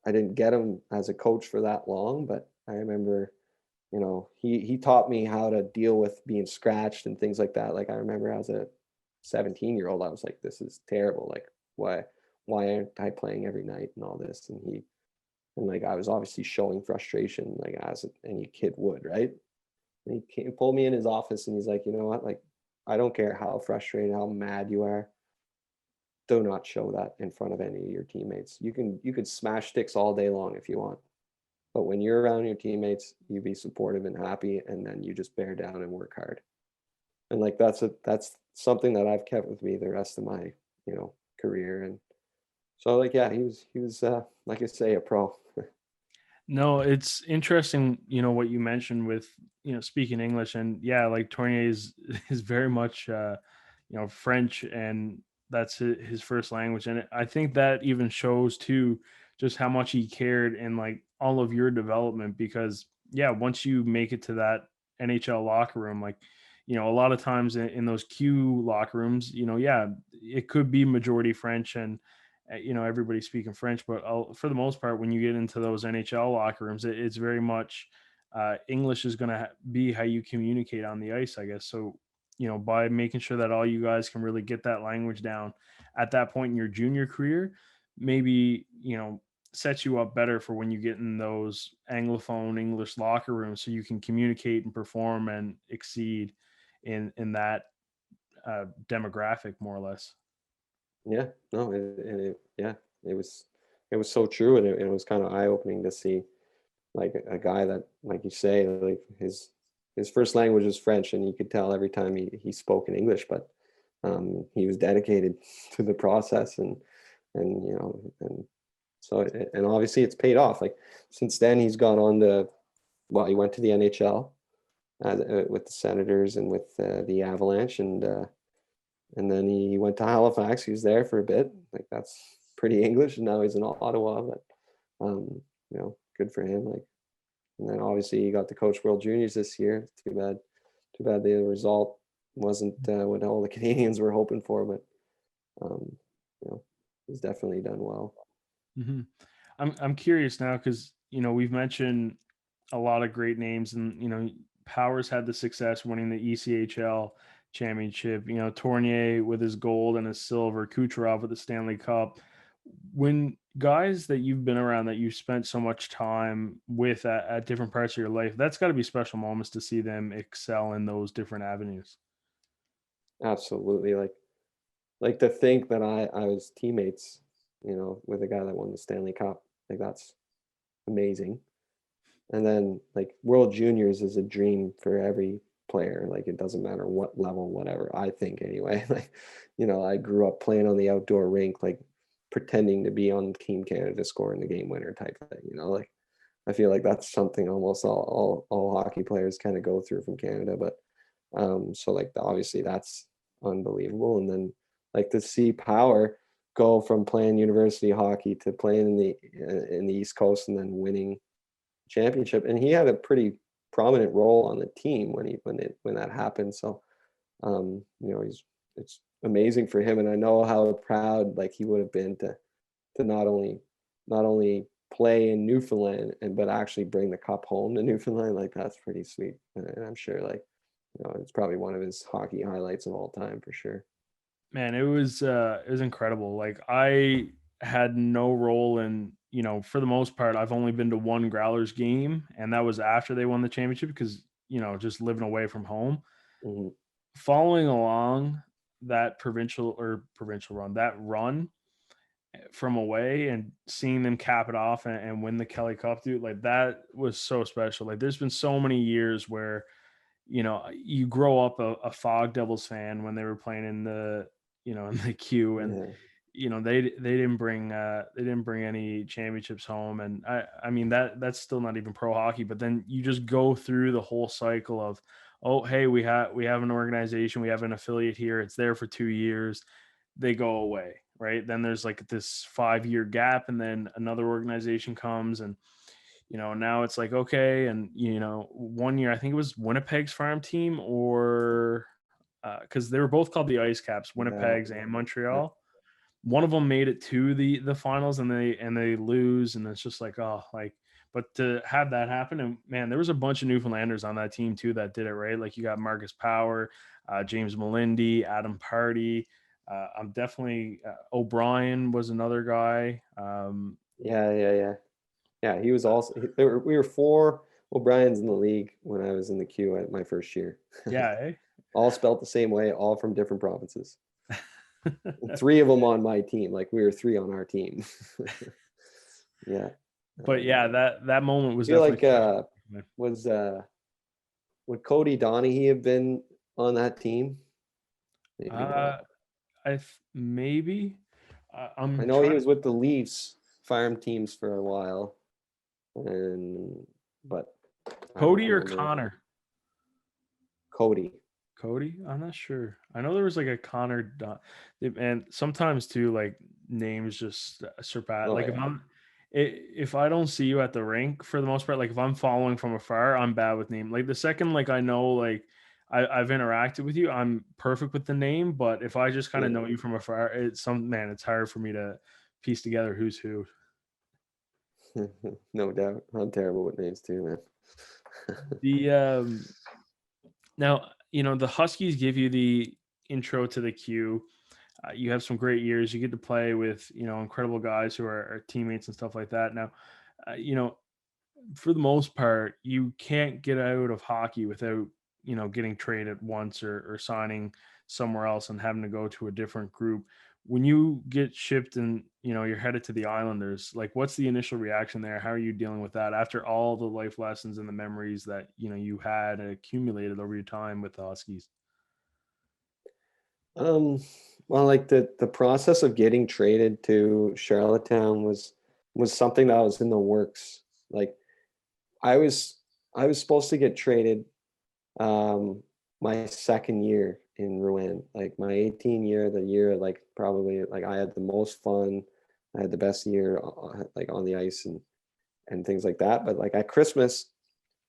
I didn't get him as a coach for that long, but I remember he taught me how to deal with being scratched and things like that. Like I remember as a 17-year-old, I was like, this is terrible. Like why aren't I playing every night and all this? And like I was obviously showing frustration like as any kid would, right? And he pulled me in his office and he's like, you know what? Like, I don't care how frustrated, how mad you are. Do not show that in front of any of your teammates. You can smash sticks all day long if you want. But when you're around your teammates, you be supportive and happy, and then you just bear down and work hard. And like that's something that I've kept with me the rest of my, career. And so like yeah, he was like I say, a pro. No, it's interesting, what you mentioned with, speaking English, and yeah, like Tournier is very much French, and that's his first language. And I think that even shows too just how much he cared in like all of your development, because yeah, once you make it to that NHL locker room, like, a lot of times in those Q locker rooms, yeah, it could be majority French, and everybody speaking French, but for the most part, when you get into those NHL locker rooms, it's very much English is going to be how you communicate on the ice, I guess. So, by making sure that all you guys can really get that language down at that point in your junior career, maybe, sets you up better for when you get in those Anglophone English locker rooms, so you can communicate and perform and exceed in that demographic, more or less. Yeah, no, yeah, it was it was so true, and it was kind of eye opening to see like a guy that, like you say, like his first language was French, and you could tell every time he spoke in English, but he was dedicated to the process, and so and obviously it's paid off. Like since then, he's gone on to he went to the NHL with the Senators and with the Avalanche, and then he went to Halifax. He was there for a bit. Like that's pretty English, and now he's in Ottawa. But good for him. Like, and then obviously he got to coach World Juniors this year. Too bad the result wasn't what all the Canadians were hoping for. But um, he's definitely done well. hmm I'm curious now, because we've mentioned a lot of great names, and Powers had the success winning the ECHL championship. Tournier with his gold and his silver, Kucherov with the Stanley Cup. When guys that you've been around, that you've spent so much time with at different parts of your life, that's got to be special moments to see them excel in those different avenues. Absolutely. Like to think that I was teammates, with a guy that won the Stanley Cup. Like that's amazing. And then like World Juniors is a dream for every player. Like it doesn't matter what level, whatever. I think anyway. Like, I grew up playing on the outdoor rink, like pretending to be on Team Canada scoring the game winner type thing. Like I feel like that's something almost all hockey players kind of go through from Canada. But so like obviously that's unbelievable. And then like to see Power go from playing university hockey to playing in the East Coast and then winning championship. And he had a pretty prominent role on the team when that happened. So it's amazing for him. And I know how proud like he would have been to not only play in Newfoundland but actually bring the cup home to Newfoundland. Like that's pretty sweet. And I'm sure like it's probably one of his hockey highlights of all time for sure. Man, it was incredible. Like I had no role in, for the most part, I've only been to one Growlers game, and that was after they won the championship because, just living away from home. Hmm. Following along that provincial run, that run from away and seeing them cap it off and win the Kelly Cup, dude, like that was so special. Like there's been so many years where, you grow up a Fog Devils fan when they were playing in the, in the Q, and Yeah. they didn't bring any championships home. And I mean that's still not even pro hockey, but then you just go through the whole cycle of, oh hey, we have an organization, we have an affiliate here, it's there for 2 years, they go away, right? Then there's like this 5-year gap, and then another organization comes, and now it's like, okay. And, one year, I think it was Winnipeg's farm team, or because they were both called the Ice Caps, Yeah. Winnipeg's and Yeah. Montreal. One of them made it to the finals, and they lose. And it's just like, oh, like, but to have that happen, and man, there was a bunch of Newfoundlanders on that team too that did it, right? Like you got Marcus Power, James Melindy, Adam Party. I'm definitely O'Brien was another guy. Yeah. Yeah. Yeah. Yeah. He was also, we were four O'Briens in the league when I was in the queue at my first year. Yeah, All spelt the same way, all from different provinces. And eh? three of them on my team. Like we were three on our team. Yeah. But yeah, that moment was Feel definitely like special. was would Cody Donaghy have been on that team? Maybe not. Uh, maybe I I'm know he trying to. was with the Leafs farm teams for a while, and but I don't Cody or remember Connor? Cody. Cody? I'm not sure. I know there was like a Connor, and sometimes too, like names just surpass. Oh Like yeah, if I don't see you at the rink for the most part, like if I'm following from afar, I'm bad with name. Like the second, like I know, like I've interacted with you, I'm perfect with the name. But if I just kind of yeah. know you from afar, it's hard for me to piece together who's who. No doubt. I'm terrible with names too, man. The Now, the Huskies give you the intro to the queue. You have some great years. You get to play with, incredible guys who are teammates and stuff like that. Now, uh, you know, for the most part, you can't get out of hockey without, getting traded once, or signing somewhere else and having to go to a different group. When you get shipped and, you're headed to the Islanders, like what's the initial reaction there? How are you dealing with that after all the life lessons and the memories that, you had accumulated over your time with the Huskies? Um, well, like the process of getting traded to Charlottetown was something that was in the works. Like I was I was supposed to get traded my second year in Rouen, like my 18 year, the year like probably like I had the most fun, I had the best year like on the ice and things like that. But like at Christmas,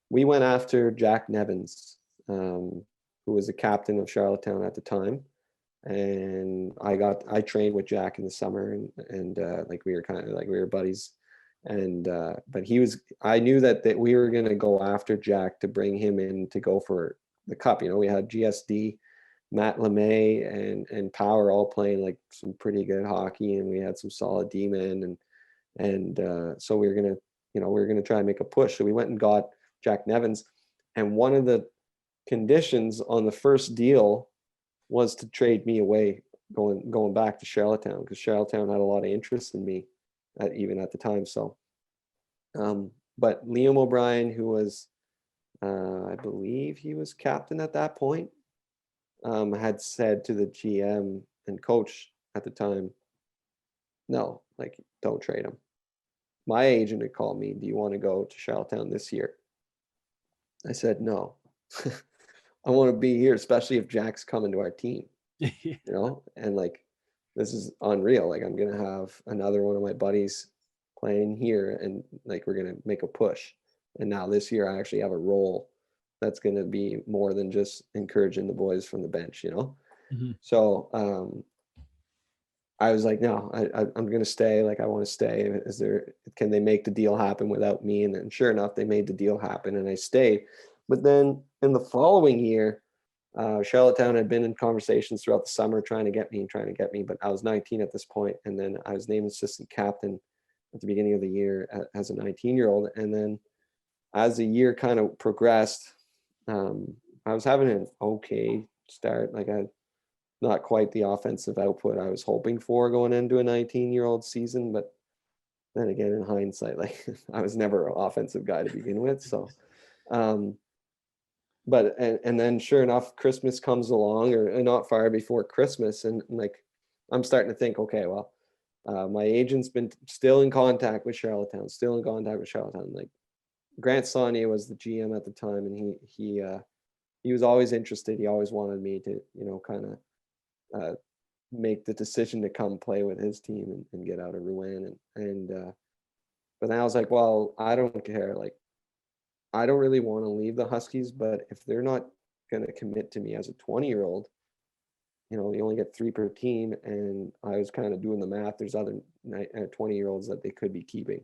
we went after Jack Nevins, who was the captain of Charlottetown at the time, and I trained with Jack in the summer, and like we were kind of like we were buddies, and but I knew that we were gonna go after Jack to bring him in to go for the cup. We had GSD, Matt LeMay, and Power all playing like some pretty good hockey, and we had some solid D men, and so we were gonna try and make a push. So we went and got Jack Nevins, and one of the conditions on the first deal was to trade me away, going back to Charlottetown, because Charlottetown had a lot of interest in me even at the time. So but Liam O'Brien, who was I believe he was captain at that point, had said to the GM and coach at the time, no, like don't trade him. my agent had called me, do you want to go to Charlottetown this year? I said, no, I want to be here, especially if Jack's coming to our team, and like, this is unreal. Like, I'm going to have another one of my buddies playing here, and like, we're going to make a push. And now this year I actually have a role that's going to be more than just encouraging the boys from the bench, Mhm. So, I was like, no, I'm going to stay. Like, I want to stay. Can they make the deal happen without me? And then sure enough, they made the deal happen and I stayed. But then in the following year, Charlottetown had been in conversations throughout the summer trying to get me, but I was 19 at this point, and then I was named assistant captain at the beginning of the year as a 19-year-old. And then as the year kind of progressed, I was having an okay start. Like, I not quite the offensive output I was hoping for going into a 19-year-old season, but then again, in hindsight, like, I was never an offensive guy to begin with. So, um, but and then sure enough, Christmas comes along, or not far before Christmas, and like, I'm starting to think, okay, well, my agent's been still in contact with Charlottetown, Like, Grant Saunier was the GM at the time, and he was always interested. He always wanted me to, kind of make the decision to come play with his team and get out of Rouyn. But then I was like, well, I don't care. Like, I don't really want to leave the Huskies, but if they're not going to commit to me as a 20-year-old, you only get 3 per team. And I was kind of doing the math. There's other 20-year-olds that they could be keeping.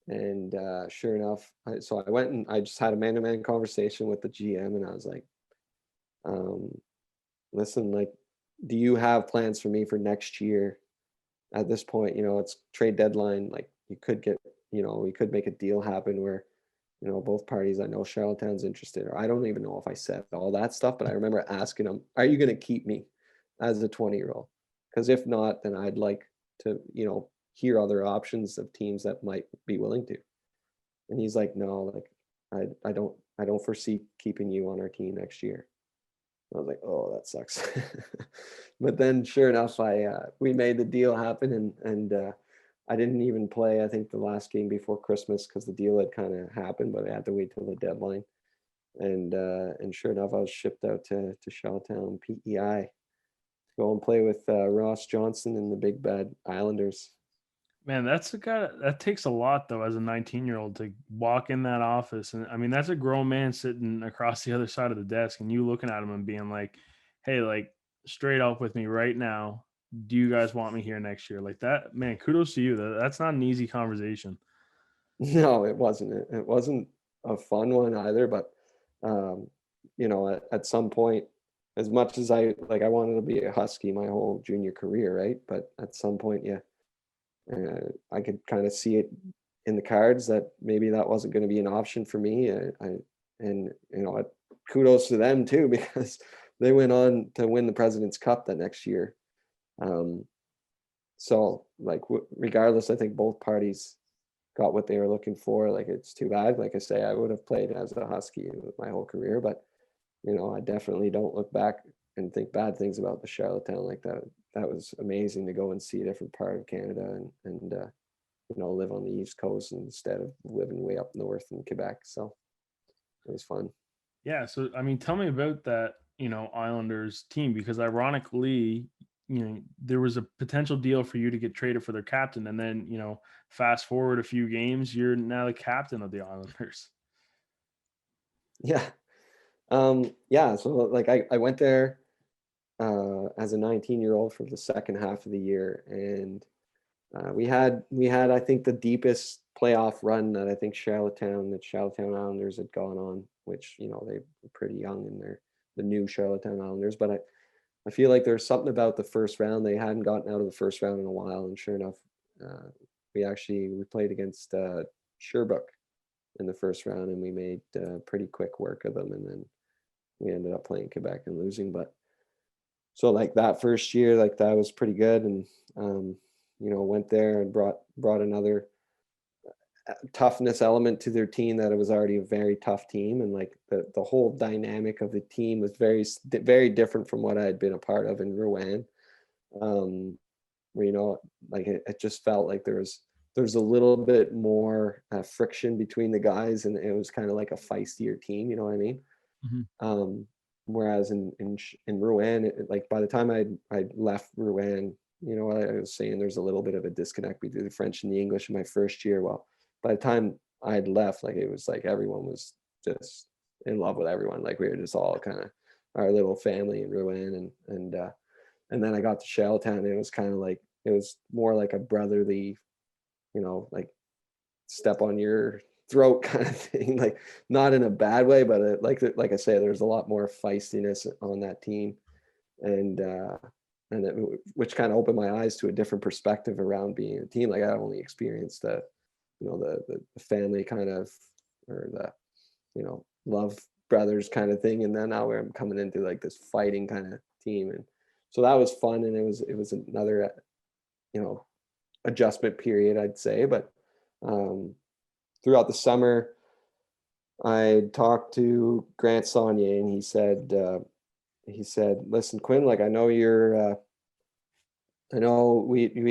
And sure enough, so I went and I just had a man-to-man conversation with the GM, and I was like, listen, like, do you have plans for me for next year? At this point, it's trade deadline. Like, you could get, we could make a deal happen where, both parties, I know Charlottetown's interested, or I don't even know if I said all that stuff, but I remember asking him, are you going to keep me as a 20-year-old? Because if not, then I'd like to, hear other options of teams that might be willing to. And he's like, no, like, I don't foresee keeping you on our team next year. I was like, oh, that sucks. But then sure enough, we made the deal happen, and I didn't even play, I think, the last game before Christmas because the deal had kind of happened, but I had to wait till the deadline. And sure enough, I was shipped out to Charlottetown PEI to go and play with Ross Johnson and the Big Bad Islanders. Man, that takes a lot though, as a 19-year-old, to walk in that office. And I mean, that's a grown man sitting across the other side of the desk and you looking at him and being like, hey, like, straight up with me right now, do you guys want me here next year? Like that, man, kudos to you. That's not an easy conversation. No, it wasn't. It wasn't a fun one either, but um, at some point, as much as I wanted to be a Husky my whole junior career, right? But at some point, yeah, I could kind of see it in the cards that maybe that wasn't going to be an option for me. And kudos to them too, because they went on to win the President's Cup that next year. So like, regardless, I think both parties got what they were looking for. Like, it's too bad. Like I say, I would have played as a Husky my whole career, but I definitely don't look back and think bad things about the Charlottetown. Like, that was amazing to go and see a different part of Canada and live on the East Coast instead of living way up north in Quebec. So it was fun. Yeah. So, I mean, tell me about that, Islanders team, because ironically, there was a potential deal for you to get traded for their captain. And then, fast forward a few games, you're now the captain of the Islanders. Yeah. Yeah. So like, I went there as a 19-year-old for the second half of the year, and we had I think the deepest playoff run that I think the Charlottetown Islanders had gone on, which they were pretty young and they're the new Charlottetown Islanders. But I feel like there's something about the first round. They hadn't gotten out of the first round in a while, and sure enough, we played against Sherbrooke in the first round, and we made pretty quick work of them, and then we ended up playing Quebec and losing. But so like that first year, like that was pretty good, and went there and brought another toughness element to their team, that it was already a very tough team, and like the whole dynamic of the team was very different from what I had been a part of in Rouen, where like it just felt like there there's a little bit more friction between the guys, and it was kind of like a feistier team. You know what I mean? Mhm. Um, Whereas in Rouen, like by the time I left Rouen, you know, I was saying there's a little bit of a disconnect between the French and the English in my first year. Well, by the time I'd left, like it was like everyone was just in love with everyone. Like we were just all kind of our little family in Rouen, and then I got to Charlottetown, and it was kind of like it was more like a brotherly, you know, like step on your throat kind of thing, like not in a bad way, but like I say, there's a lot more feistiness on that team, and which kind of opened my eyes to a different perspective around being a team. Like I only experienced the, you know, the family kind of, or the, you know, love brothers kind of thing, and then now I'm coming into like this fighting kind of team, and so that was fun, and it was another, you know, adjustment period, I'd say, but um, throughout the summer, I talked to Grant Saunier, and he said, "Listen, Quinn, like I know we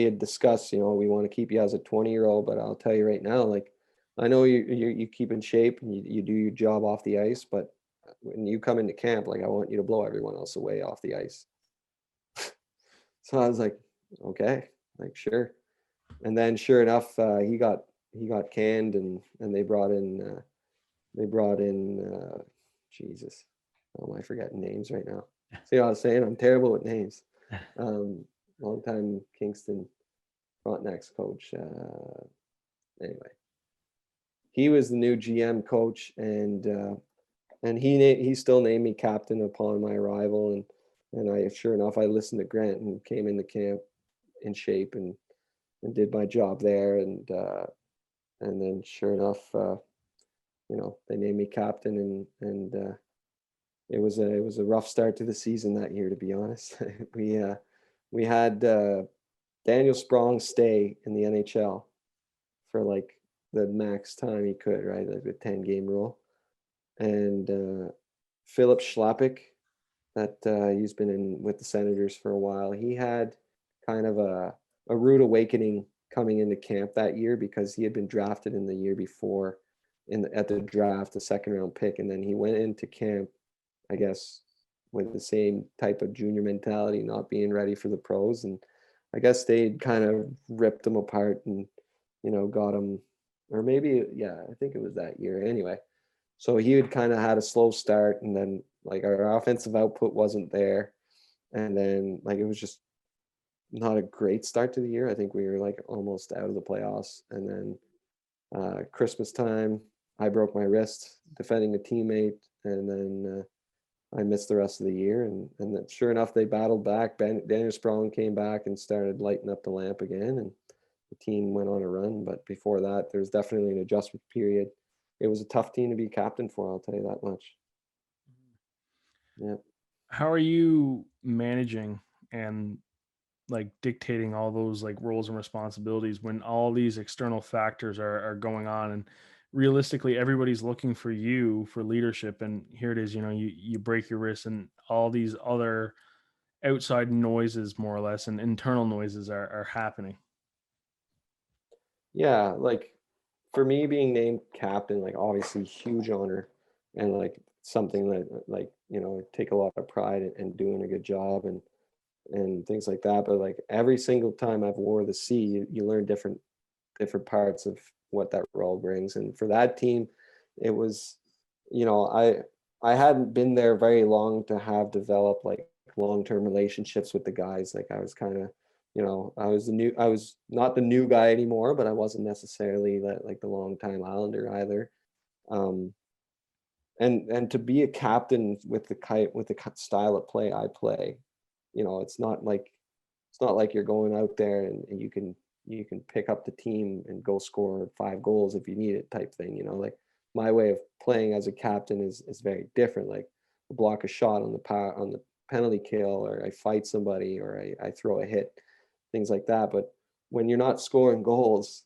had discussed, you know, we want to keep you as a 20-year-old, but I'll tell you right now, like I know you keep in shape and you do your job off the ice, but when you come into camp, like I want you to blow everyone else away off the ice." So I was like, okay, like sure. And then sure enough, he got canned, and they brought in Jesus. Oh, am I forgetting names right now? See what I was saying? I'm terrible with names. Um, Longtime Kingston Frontenac's coach. Anyway, he was the new GM coach, and he still named me captain upon my arrival, and I sure enough I listened to Grant and came into camp in shape, and did my job there, and then sure enough, you know, they named me captain, and it was a rough start to the season that year, to be honest. We had Daniel Sprong stay in the NHL for like the max time he could, right? Like the 10-game rule. And Philip Schlappick, that he's been in with the Senators for a while. He had kind of a rude awakening coming into camp that year because he had been drafted in the year before at the draft, a second round pick, and then he went into camp, I guess, with the same type of junior mentality, not being ready for the pros, and I guess they kind of ripped him apart and, you know, got him, or maybe yeah, I think it was that year anyway. So he had kind of had a slow start, and then like our offensive output wasn't there, and then like it was just not a great start to the year. I think we were like almost out of the playoffs, and then Christmas time, I broke my wrist defending a teammate, and then I missed the rest of the year. And then sure enough, they battled back. Daniel Sprong came back and started lighting up the lamp again, and the team went on a run. But before that, there's definitely an adjustment period. It was a tough team to be captain for, I'll tell you that much. Yeah. How are you managing and like dictating all those like roles and responsibilities when all these external factors are going on, and realistically everybody's looking for you for leadership, and here it is, you know, you break your wrist and all these other outside noises more or less and internal noises are happening. Yeah, like for me being named captain, like obviously huge honor, and like something that like, you know, I take a lot of pride in doing a good job, and things like that. But like every single time I've wore the C, you learn different parts of what that role brings. And for that team, it was, you know, I hadn't been there very long to have developed like long-term relationships with the guys. Like I was kind of, you know, I was not the new guy anymore, but I wasn't necessarily like the long time Islander either. Um, and to be a captain with the style of play I play, you know, it's not like you're going out there and you can pick up the team and go score 5 goals if you need it type thing. You know, like my way of playing as a captain is very different. Like I block a shot on the penalty kill, or I fight somebody, or I throw a hit, things like that. But when you're not scoring goals,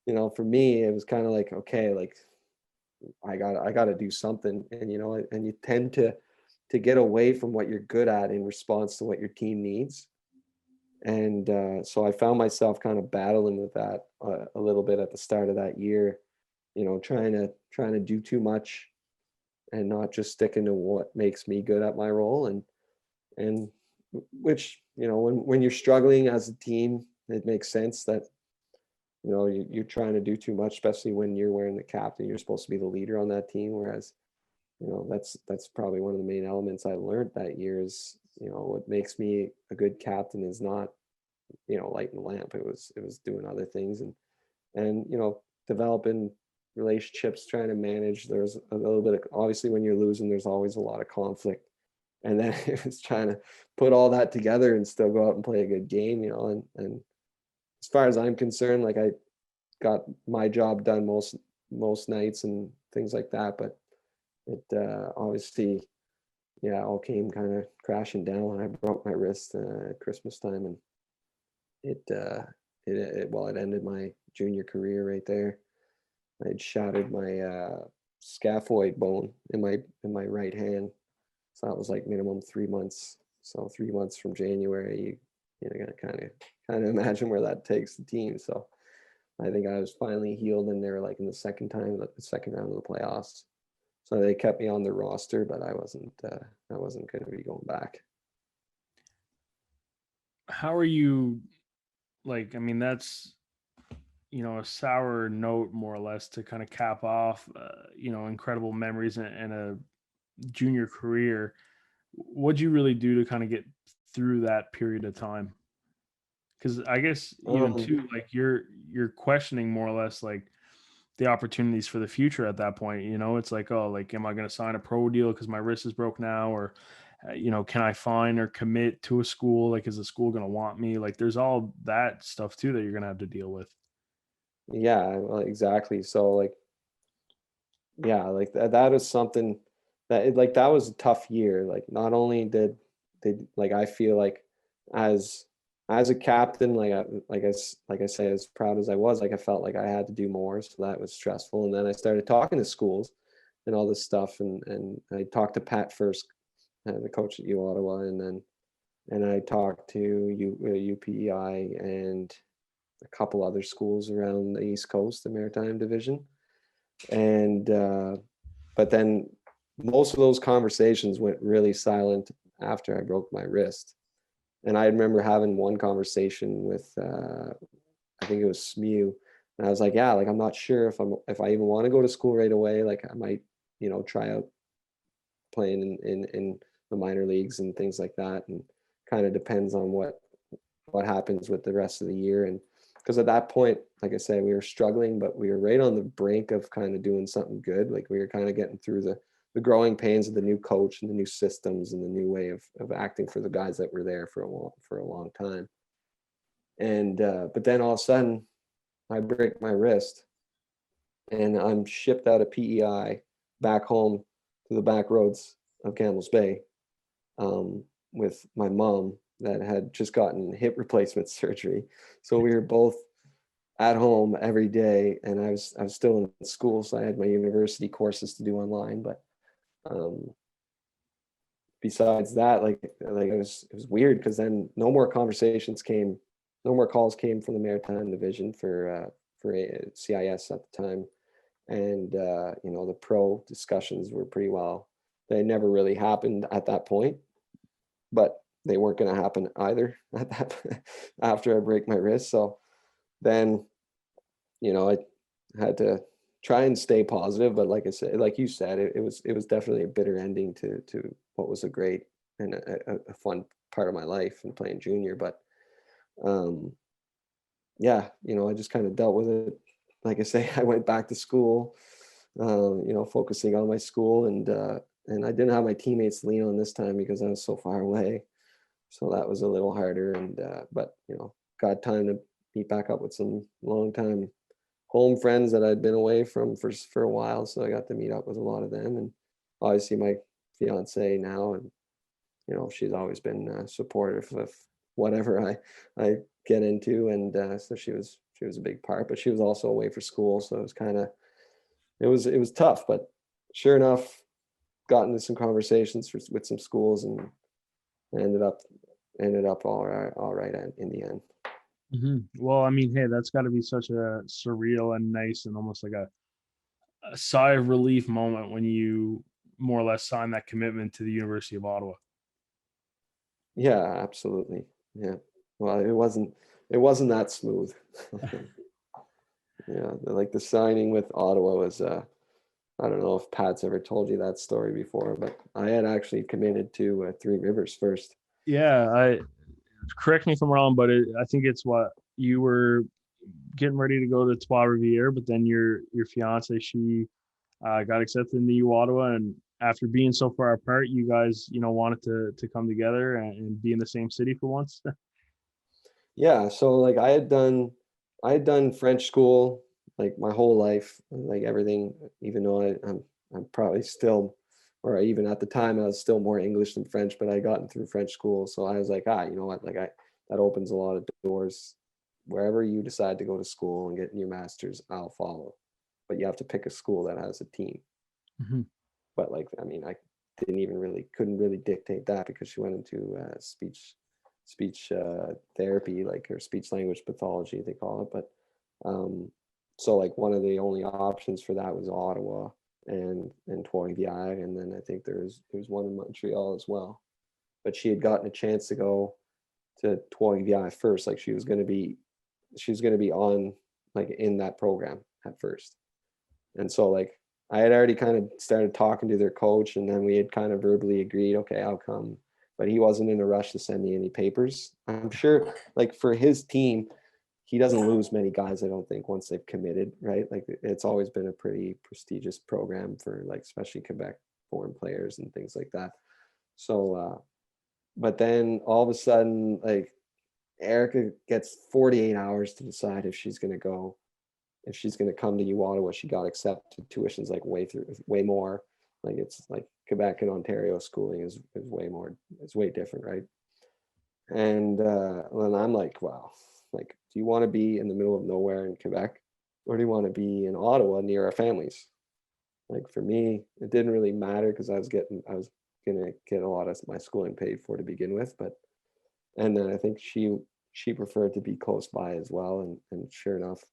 you know, for me it was kind of like, okay, like I got to do something, and you know, and you tend to get away from what you're good at in response to what your team needs. And so I found myself kind of battling with that a little bit at the start of that year, trying to do too much and not just sticking to what makes me good at my role. And which, when you're struggling as a team, it makes sense that, you're trying to do too much, especially when you're wearing the captain. You're supposed to be the leader on that team. Whereas, that's probably one of the main elements I learned that year is, what makes me a good captain is not, lighting the lamp. It was doing other things and developing relationships, trying to manage. There's a little bit of, obviously when you're losing, there's always a lot of conflict. And then it was trying to put all that together and still go out and play a good game, and as far as I'm concerned, like I got my job done most nights and things like that. But it obviously, yeah, all came kind of crashing down when I broke my wrist at Christmas time, and it ended my junior career right there. I'd shattered my scaphoid bone in my right hand, so that was like minimum 3 months. So 3 months from January, gotta kind of imagine where that takes the team. So I think I was finally healed in there, like in the second round of the playoffs. So they kept me on the roster, but I wasn't going to be going back. How are you, like, I mean, that's, a sour note more or less to kind of cap off, incredible memories and a junior career. What'd you really do to kind of get through that period of time? Because I guess even Um, too, like you're questioning more or less like the opportunities for the future at that point. It's like, oh, like, am I going to sign a pro deal because my wrist is broke now, or can I find or commit to a school? Like, is the school going to want me? Like, there's all that stuff too that you're going to have to deal with. yeah, well, exactly. So like, yeah, like that is something like that was a tough year. Like not only did like I feel like as as a captain, like I say, as proud as I was, like I felt like I had to do more, so that was stressful. And then I started talking to schools and all this stuff, and I talked to Pat first, the coach at U Ottawa, and I talked to UPEI and a couple other schools around the East Coast, the Maritime Division, and but then most of those conversations went really silent after I broke my wrist. And I remember having one conversation with I think it was SMU, and I was like, yeah, like I'm not sure if I even want to go to school right away. Like I might, try out playing in the minor leagues and things like that, and kind of depends on what happens with the rest of the year. And because at that point, like I said, we were struggling, but we were right on the brink of kind of doing something good. Like we were kind of getting through the growing pains of the new coach and the new systems and the new way of acting for the guys that were there for a long time. And but then all of a sudden, I break my wrist, and I'm shipped out of PEI back home to the back roads of Campbell's Bay, um, with my mom that had just gotten hip replacement surgery. So we were both at home every day, and I was still in school, so I had my university courses to do online. But um, besides that, like it was weird because then no more calls came from the Maritime Division for CIS at the time, and the pro discussions were pretty well. They never really happened at that point, but they weren't going to happen either at that after I break my wrist. So then, I had to try and stay positive. But like I said, like you said, it was definitely a bitter ending to what was a great and a fun part of my life and playing junior. But um, yeah, I just kind of dealt with it. Like I say, I went back to school, focusing on my school, and I didn't have my teammates to lean on this time because I was so far away. So that was a little harder. And but got time to meet back up with some long time home friends that I'd been away from for a while. So I got to meet up with a lot of them, and obviously my fiance now, and she's always been supportive of whatever I get into, and so she was a big part. But she was also away for school, so it was kind of it was tough. But sure enough, got into some conversations with some schools, and I ended up ended up all right in the end. Well, I mean, hey, that's got to be such a surreal and nice and almost like a sigh of relief moment when you more or less sign that commitment to the University of Ottawa. Yeah, absolutely. Yeah. Well, it wasn't that smooth. Yeah, like the signing with Ottawa was I don't know if Pat's ever told you that story before, but I had actually committed to Three Rivers first. Yeah, I correct me if I'm wrong, but I think it's what you were getting ready to go to Trois Rivières, but then your fiance she got accepted in the U Ottawa, and after being so far apart, you guys wanted to come together and be in the same city for once. Yeah, so like I had done French school like my whole life, like everything, even though I'm probably still, or even at the time I was still more English than French, but I gotten through French school. So I was like, you know what, like that opens a lot of doors. Wherever you decide to go to school and get your master's, I'll follow. But you have to pick a school that has a team. Mhm. But like, I mean, I couldn't really dictate that because she went into speech therapy, like, or speech language pathology they call it. But so like one of the only options for that was Ottawa and Trois-Rivières, and then I think there was one in Montreal as well. But she had gotten a chance to go to Trois-Rivières first, like she was going to be on, like, in that program at first. And so like I had already kind of started talking to their coach, and then we had kind of verbally agreed, okay, I'll come. But he wasn't in a rush to send me any papers. I'm sure, like, for his team, he doesn't lose many guys, I don't think, once they've committed, right? Like, it's always been a pretty prestigious program for, like, especially Quebec foreign players and things like that. So, but then all of a sudden, like, Erica gets 48 hours to decide if she's going to come to U Ottawa. She got accepted. Tuition's like way more. Like, it's like Quebec and Ontario schooling is way more. It's way different, right? And then I'm like, wow, like, do you want to be in the middle of nowhere in Quebec, or do you want to be in Ottawa near our families? Like, for me, it didn't really matter because I was gonna get a lot of my schooling paid for to begin with. But and then I think she preferred to be close by as well. And sure enough,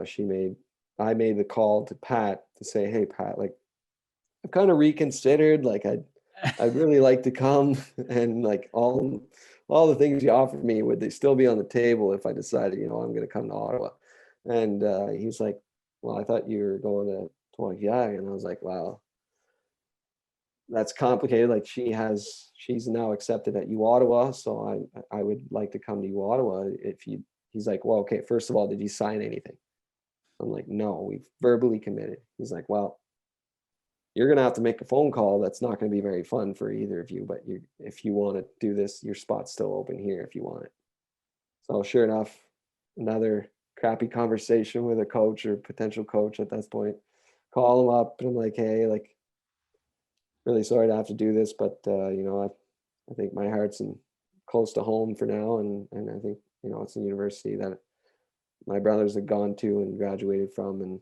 she made I made the call to Pat to say, hey Pat, like, I've kind of reconsidered, like, I'd really like to come, and like all the things you offered me, would they still be on the table if I decided, I'm going to come to Ottawa? And he's like, well, I thought you were going to Toronto. And I was like, wow, that's complicated. Like, she's now accepted at U Ottawa, so I would like to come to U Ottawa if you. He's like, well, okay, first of all, did you sign anything? I'm like, no, we've verbally committed. He's like, well, you're going to have to make a phone call. That's not going to be very fun for either of you, but if you want to do this, your spot's still open here if you want it. So sure enough, another crappy conversation with a coach or potential coach at that point. Call him up, and I'm like, hey, like, really sorry to have to do this, but I think my heart's close to home for now, and I think, it's a university that my brothers had gone to and graduated from, and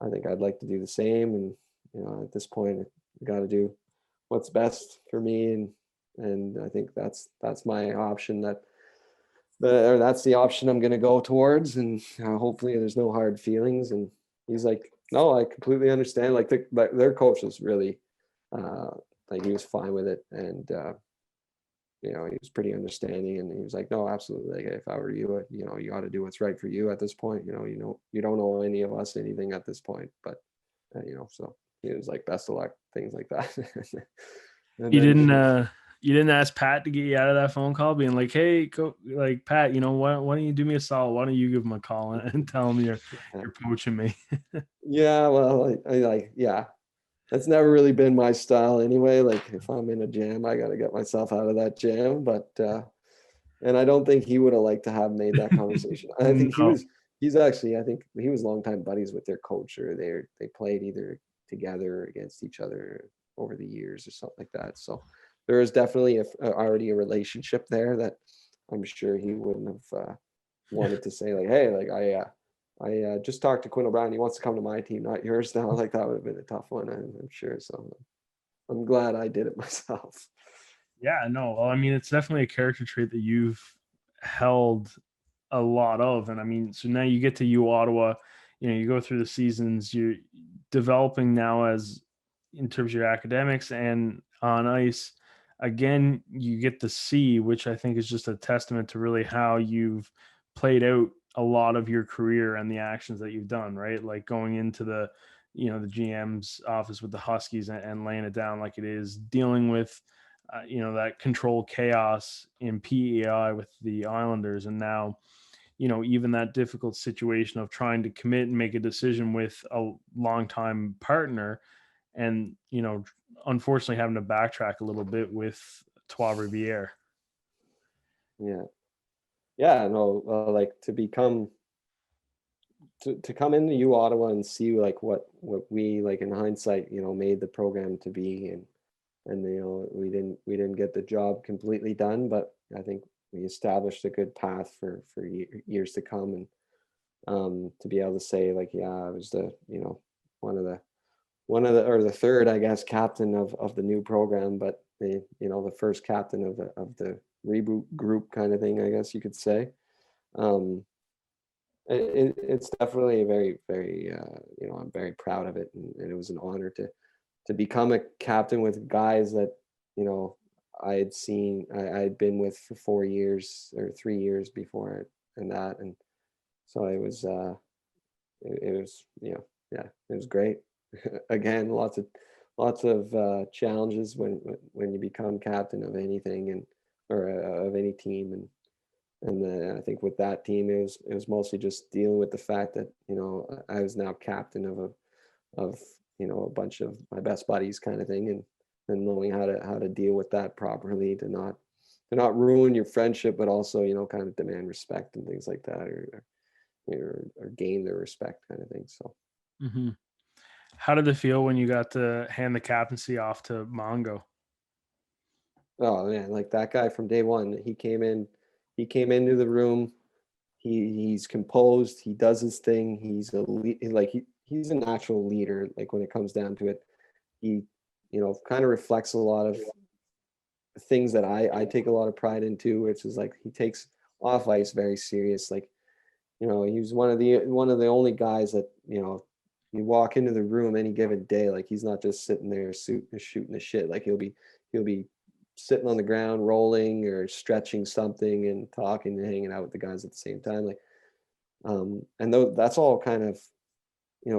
I think I'd like to do the same. And at this point, I got to do what's best for me, and I think that's my option, or that's the option I'm going to go towards. And hopefully there's no hard feelings. And he's like, no, I completely understand. Like, their coach was really uh, like, he was fine with it, and he was pretty understanding, and he was like, no, absolutely, like, if I were you, you ought to do what's right for you at this point. You don't owe any of us anything at this point. But so he was like, best of luck, things like that. And You then didn't you didn't ask Pat to get you out of that phone call, being like, "Hey, like Pat, why don't you do me a solid? Why don't you give him a call and tell him you're poaching me?" yeah, well, yeah, that's never really been my style anyway. Like, if I'm in a jam, I got to get myself out of that jam. But and I don't think he would have liked to have made that conversation. I think No. I think he was longtime buddies with their coach, or they played either together or against each other over the years or something like that. So there is definitely already a relationship there that I'm sure he wouldn't have wanted to say, like, hey, like, I just talked to Quinn O'Brien. He wants to come to my team, not yours now. Like, that would have been a tough one, I'm sure. So I'm glad I did it myself. Yeah, no. Well, I mean, it's definitely a character trait that you've held a lot of. And I mean, so now you get to U Ottawa, you go through the seasons, you're developing now as in terms of your academics and on ice. Again, you get to see, which I think is just a testament to really how you've played out a lot of your career and the actions that you've done, right? Like going into the GM's office with the Huskies and laying it down like it is, dealing with that control chaos in PEI with the Islanders, and now even that difficult situation of trying to commit and make a decision with a longtime partner, and unfortunately having to backtrack a little bit with Trois Rivières. Yeah. Yeah, no, like to come into U Ottawa and see like what we like in hindsight, made the program to be, and we didn't get the job completely done, but I think we established a good path for years to come, and to be able to say like, yeah, I was the one of the or the third, I guess, captain of the new program, but the first captain of the reboot group kind of thing, I guess you could say. um it's definitely a very, very, I'm very proud of it, and it was an honor to become a captain with guys that you know I had been with for 4 years or 3 years before it, and that, and so it was, yeah, it was great. Again, lots of challenges when you become captain of anything, and or of any team, and I think with that team, it was mostly just dealing with the fact that I was now captain of a bunch of my best buddies kind of thing, and knowing how to deal with that properly, to not ruin your friendship, but also kind of demand respect and things like that, or gain their respect kind of thing. So, Hmm. How did it feel when you got to hand the captaincy off to Mongo? oh man, like that guy from day one, he came into the room. He's composed. He does his thing. He's a natural leader. Like when it comes down to it, he kind of reflects a lot of things that I take a lot of pride into, which is like he takes off ice very serious. Like he was one of the only guys that you walk into the room any given day, like he's not just sitting there shooting the shit. Like he'll be sitting on the ground rolling or stretching something and talking and hanging out with the guys at the same time. Like and though that's all kind of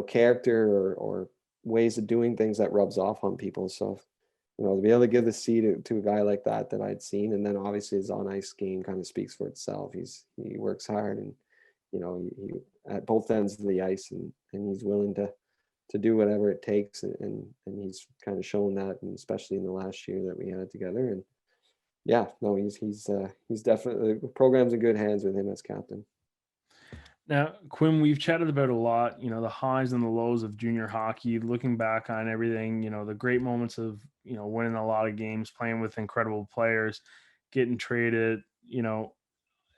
character or ways of doing things that rubs off on people. So to be able to give the C to a guy like that I'd seen, and then obviously his on ice game kind of speaks for itself. He works hard, and he at both ends of the ice, and he's willing to do whatever it takes, and he's kind of shown that, and especially in the last year that we had together. And yeah, no, he's definitely, the program's in good hands with him as captain. Now, Quinn, we've chatted about a lot, the highs and the lows of junior hockey, looking back on everything, the great moments of, winning a lot of games, playing with incredible players, getting traded,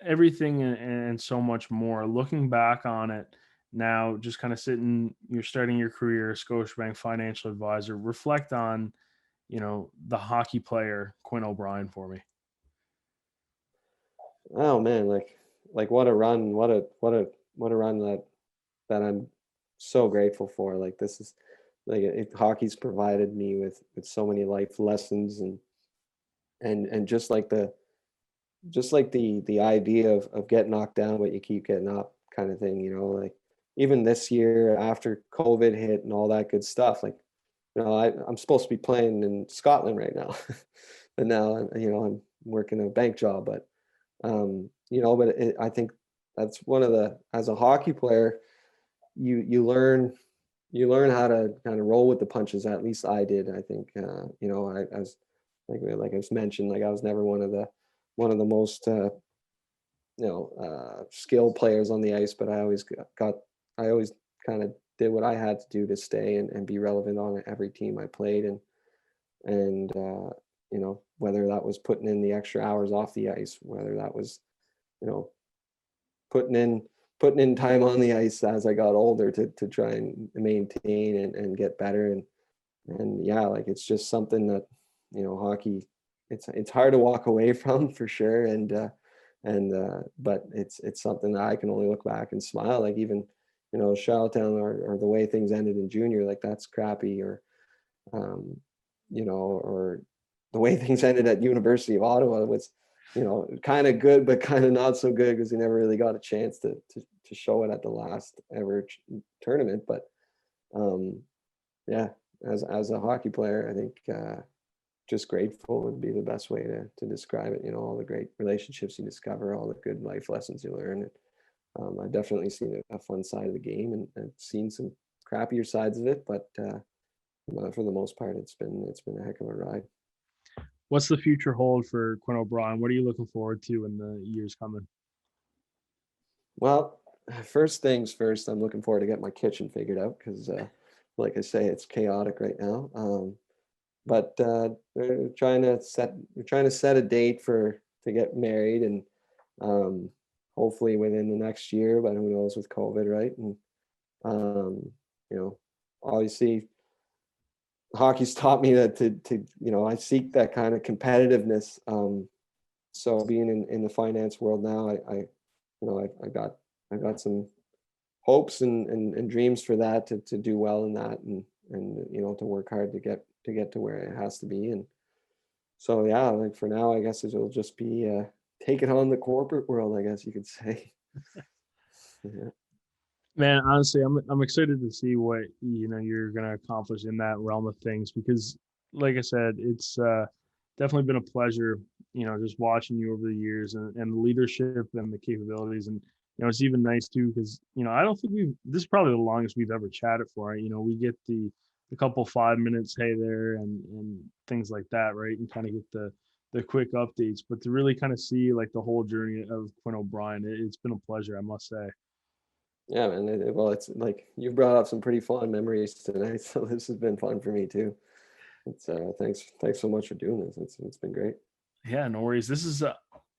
everything and so much more. Looking back on it now, just kind of sitting, you're starting your career, Scotiabank financial advisor, reflect on, the hockey player, Quinn O'Brien for me. Oh man, like what a run, what a run that I'm so grateful for. Like this is like hockey's provided me with so many life lessons, and just like the idea of getting knocked down, but you keep getting up kind of thing. Like even this year after COVID hit and all that good stuff, like I'm supposed to be playing in Scotland right now, but now I'm working a bank job, but I think that's one of the, as a hockey player, you learn how to kind of roll with the punches. At least I did. I think I was like I was mentioned, like I was never one of the most skilled players on the ice, but I always kind of did what I had to do to stay and be relevant on every team I played, and whether that was putting in the extra hours off the ice, whether that was you know putting in putting in time on the ice as I got older to try and maintain and get better, and yeah, like it's just something that hockey it's hard to walk away from for sure. But it's something that I can only look back and smile. Like even, Charlottetown, or the way things ended in junior, like that's crappy. Or um, or the way things ended at University of Ottawa was, kind of good, but kind of not so good, because he never really got a chance to show it at the last ever tournament. But um, yeah, as a hockey player, I think just grateful would be the best way to describe it. All the great relationships you discover, all the good life lessons you learn. I've definitely seen a fun side of the game, and seen some crappier sides of it, but for the most part, it's been a heck of a ride. What's the future hold for Quinn O'Brien? What are you looking forward to in the years coming? Well, first things first, I'm looking forward to get my kitchen figured out, because, like I say, it's chaotic right now. But we're trying to set a date to get married, and um, hopefully within the next year. But who knows with COVID, right? And um, you know, obviously, hockey's taught me that I seek that kind of competitiveness. So being in the finance world now, I got some hopes and dreams for that, to do well in that, and to work hard to get to where it has to be. And so yeah, like for now, I guess it'll just be taking on the corporate world, I guess you could say. Yeah. Man, honestly, I'm excited to see what you're gonna accomplish in that realm of things, because, like I said, it's definitely been a pleasure, just watching you over the years, and the leadership and the capabilities. And it's even nice too, because I don't think this is probably the longest we've ever chatted for. We get the couple 5 minutes, hey there, and things like that, right? And kind of get the quick updates, but to really kind of see like the whole journey of Quinn O'Brien, it's been a pleasure, I must say. Yeah, man. Well, it's like you brought up some pretty fun memories tonight, so this has been fun for me too. It's thanks so much for doing this. It's been great. Yeah, no worries. This is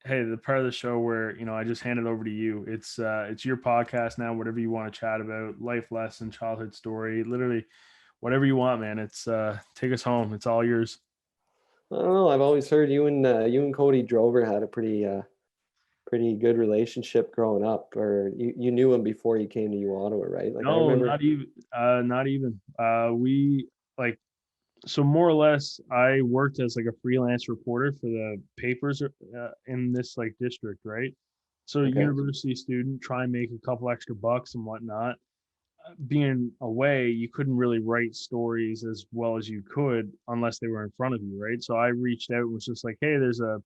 hey, the part of the show where, I just hand it over to you. It's your podcast now, whatever you want to chat about, life lesson, childhood story, literally whatever you want, man. It's take us home. It's all yours. I don't know. I've always heard you and Cody Drover had a pretty good relationship growing up, or you knew him before you came to U Ottawa, right? Like I No, remember. not even not even. We like so more or less I worked as like a freelance reporter for the papers in this like district, right? So Okay. university student, try and make a couple extra bucks and whatnot. Being away, you couldn't really write stories as well as you could unless they were in front of you, right? So I reached out and was just like, hey, there's a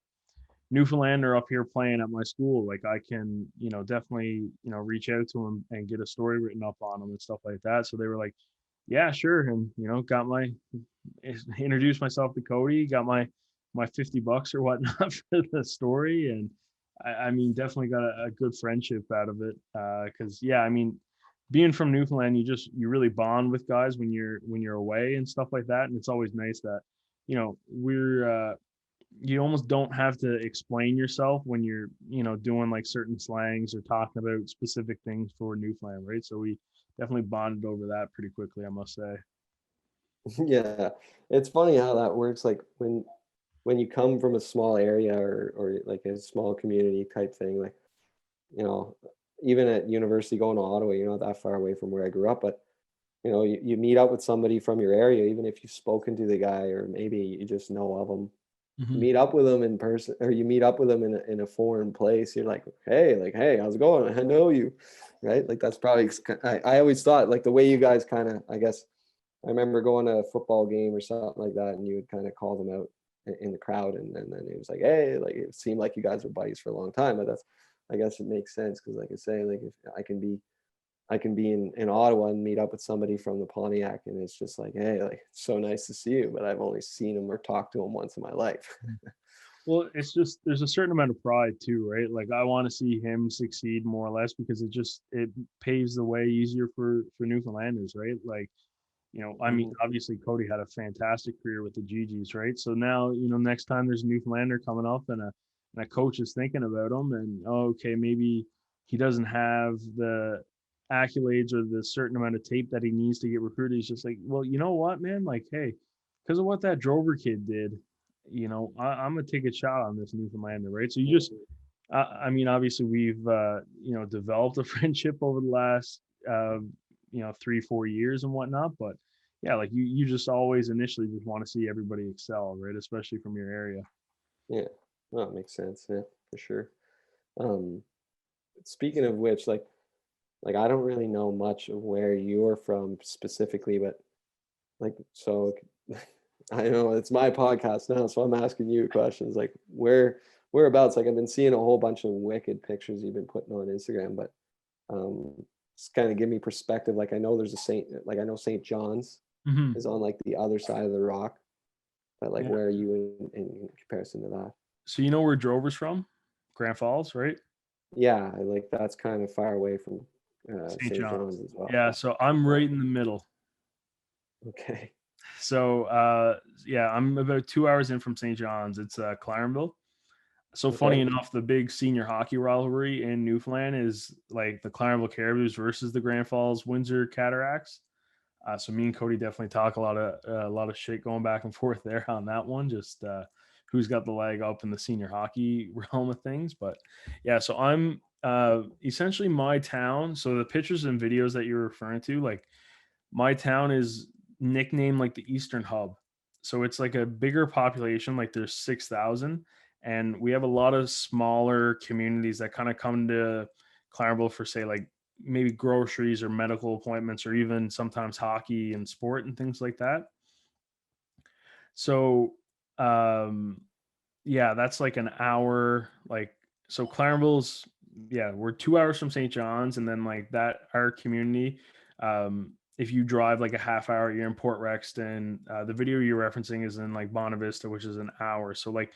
Newfoundlander up here playing at my school. Like I can, definitely, reach out to him and get a story written up on him and stuff like that. So they were like, yeah, sure. And, got my introduced myself to Cody, got my $50 or whatnot for the story. And I mean, definitely got a good friendship out of it. Cause yeah, I mean, being from Newfoundland, you really bond with guys when you're away and stuff like that. And it's always nice that, we're you almost don't have to explain yourself when you're doing like certain slangs or talking about specific things for Newfoundland, right? So we definitely bonded over that pretty quickly, I must say. Yeah, it's funny how that works. Like when you come from a small area, or like a small community type thing, like you know, even at university, going to Ottawa, you're not that far away from where I grew up, but you meet up with somebody from your area, even if you've spoken to the guy, or maybe you just know of them. You Hmm. meet up with them in person, or you meet up with them in a foreign place. You're like, hey, how's it going? I know you, right? Like that's probably. I always thought like the way you guys kind of. I guess I remember going to a football game or something like that, and you would kind of call them out in the crowd, and then it was like, hey, like it seemed like you guys were buddies for a long time. But I guess it makes sense, because, like I say, like if I can be in Ottawa and meet up with somebody from the Pontiac, and it's just like, hey, like it's so nice to see you, but I've only seen him or talked to him once in my life. Well, it's just there's a certain amount of pride too, right? Like I want to see him succeed more or less, because it paves the way easier for Newfoundlanders, right? Like, I mean, Mhm. obviously Cody had a fantastic career with the GGs, right? So now, next time there's a Newfoundlander coming up, and a coach is thinking about him, and oh, okay, maybe he doesn't have the accolades or the certain amount of tape that he needs to get recruited. He's just like, well, you know what, man? Like, hey, because of what that Drover kid did, I'm gonna take a shot on this Newfoundlander, right? So you just, I mean, obviously we've, developed a friendship over the last, 3-4 years and whatnot, but yeah, like you just always initially just want to see everybody excel, right? Especially from your area. Yeah, well, that makes sense. Yeah, for sure. Um, Speaking of which, like I don't really know much of where you're from specifically, but like so I know it's my podcast now, so I'm asking you questions like whereabouts. Like I've been seeing a whole bunch of wicked pictures you've been putting on Instagram, but um just kind of give me perspective. Like I know there's a Saint, like I know St. John's Hmm. is on like the other side of the rock, but like Yeah. where are you in comparison to that? So you know where Drover's from? Grand Falls, right? Yeah, like that's kind of far away from St. St. John's. John's as well. Yeah. So I'm right in the middle. Okay. So yeah, I'm about 2 hours in from St. John's. It's Clarenville. So funny Okay. enough, the big senior hockey rivalry in Newfoundland is like the Clarenville Caribous versus the Grand Falls Windsor Cataracts. So me and Cody definitely talk a lot of shit going back and forth there on that one. Just who's got the leg up in the senior hockey realm of things. But yeah, so I'm essentially my town. So the pictures and videos that you're referring to, like my town is nicknamed like the Eastern Hub. So it's like a bigger population, like there's 6,000. And we have a lot of smaller communities that kind of come to Claremont for, say, like maybe groceries or medical appointments or even sometimes hockey and sport and things like that. So, um, yeah, that's like an hour. Like, so Claremville's, yeah, we're 2 hours from St. John's, and then like that, our community. If you drive like a half hour, you're in Port Rexton. The video you're referencing is in like Bonavista, which is an hour. So like,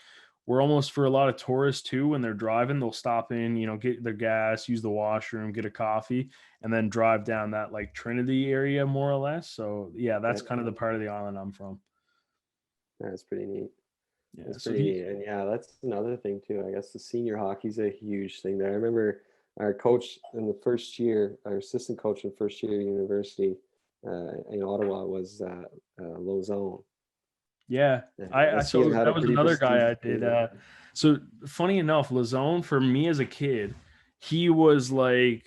we're almost, for a lot of tourists too, when they're driving, they'll stop in, get their gas, use the washroom, get a coffee, and then drive down that like Trinity area more or less. So yeah, that's Okay. kind of the part of the island I'm from. That's pretty neat. Yeah. That's So pretty neat. And yeah, that's another thing too. I guess the senior hockey's a huge thing there. I remember our coach in the first year, our assistant coach in the first year of university in Ottawa was Lozone. yeah, And I guess he so had a that was pretty another guy prestigious I did. career. So funny enough, Lazone for me as a kid, he was like,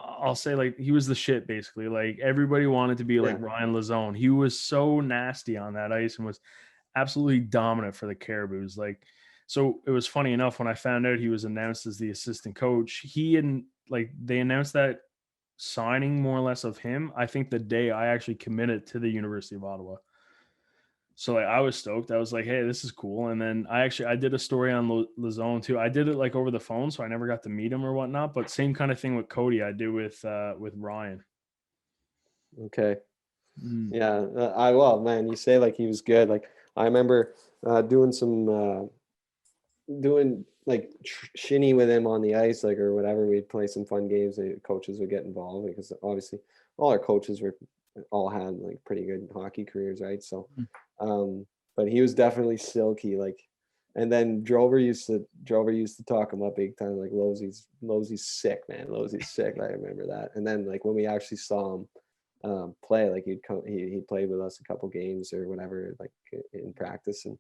I'll say like he was the shit basically. Like everybody wanted to be like Yeah. Ryan Lazone. He was so nasty on that ice and was absolutely dominant for the Caribous. Like, so it was funny enough when I found out he was announced as the assistant coach. He and like they announced that signing more or less of him. I think the day I actually committed to the University of Ottawa. So like I was stoked. I was like, "Hey, this is cool." And then I did a story on Lazone too. I did it like over the phone, so I never got to meet him or whatnot. But same kind of thing with Cody. I do with Ryan. Okay. Mm. Yeah. I well, man, you say like he was good. Like I remember doing some doing like shinny with him on the ice, like or whatever. We'd play some fun games. The coaches would get involved because obviously all our coaches were all had like pretty good hockey careers, right? So, Mm. um, but he was definitely silky, like. And then Drover used to talk him up big time, like Losey's sick, man. Losey's sick. I remember that. And then like when we actually saw him play, like he played with us a couple games or whatever, like in practice, and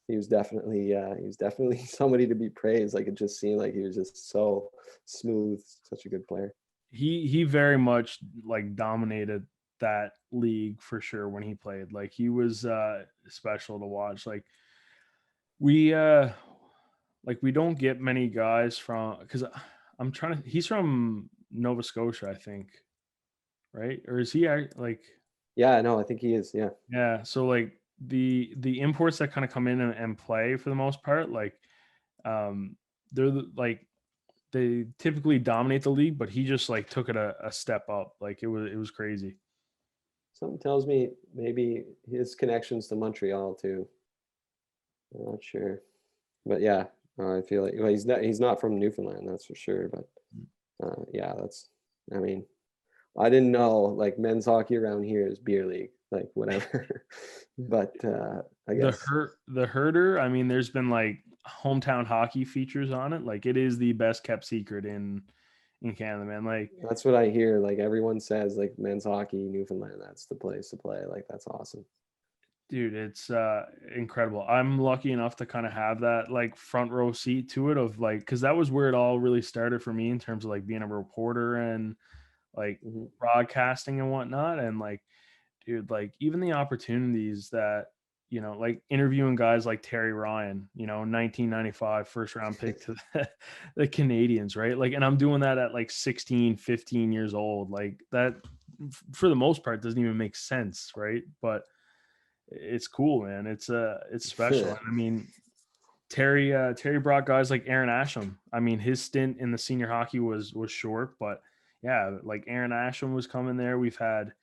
he was definitely somebody to be praised. Like it just seemed like he was just so smooth, such a good player. He very much like dominated that league for sure when he played. Like he was special to watch. We uh we don't get many guys from, because I'm trying to, he's from Nova Scotia, I think, right? Or is he like, Yeah, no, I think he is. Yeah, yeah, so like the imports that kind of come in and play for the most part, like um like they typically dominate the league, but he just like took it a step up. Like it was crazy. something tells me maybe his connections to Montreal too. I'm not sure, but yeah, I feel like well, he's not from Newfoundland, that's for sure. But yeah, that's. I mean, I didn't know like men's hockey around here is beer league, like whatever. But I guess The herder, I mean, there's been like hometown hockey features on it. Like it is the best kept secret in Canada, man. Like that's what I hear. Like everyone says, like men's hockey, Newfoundland, that's the place to play. Like that's awesome. Dude, it's incredible. I'm lucky enough to kind of have that like front row seat to it of like because that was where it all really started for me in terms of like being a reporter and like Mhm. broadcasting and whatnot. And like, dude, like even the opportunities that, like interviewing guys like Terry Ryan, 1995 first round pick to the Canadians, right? Like, and I'm doing that at like 16, 15 years old. Like that, for the most part, doesn't even make sense, right? But it's cool, man. It's special. Yeah. And I mean, Terry brought guys like Aaron Asham. I mean, his stint in the senior hockey was short, but yeah, like Aaron Asham was coming there. We've had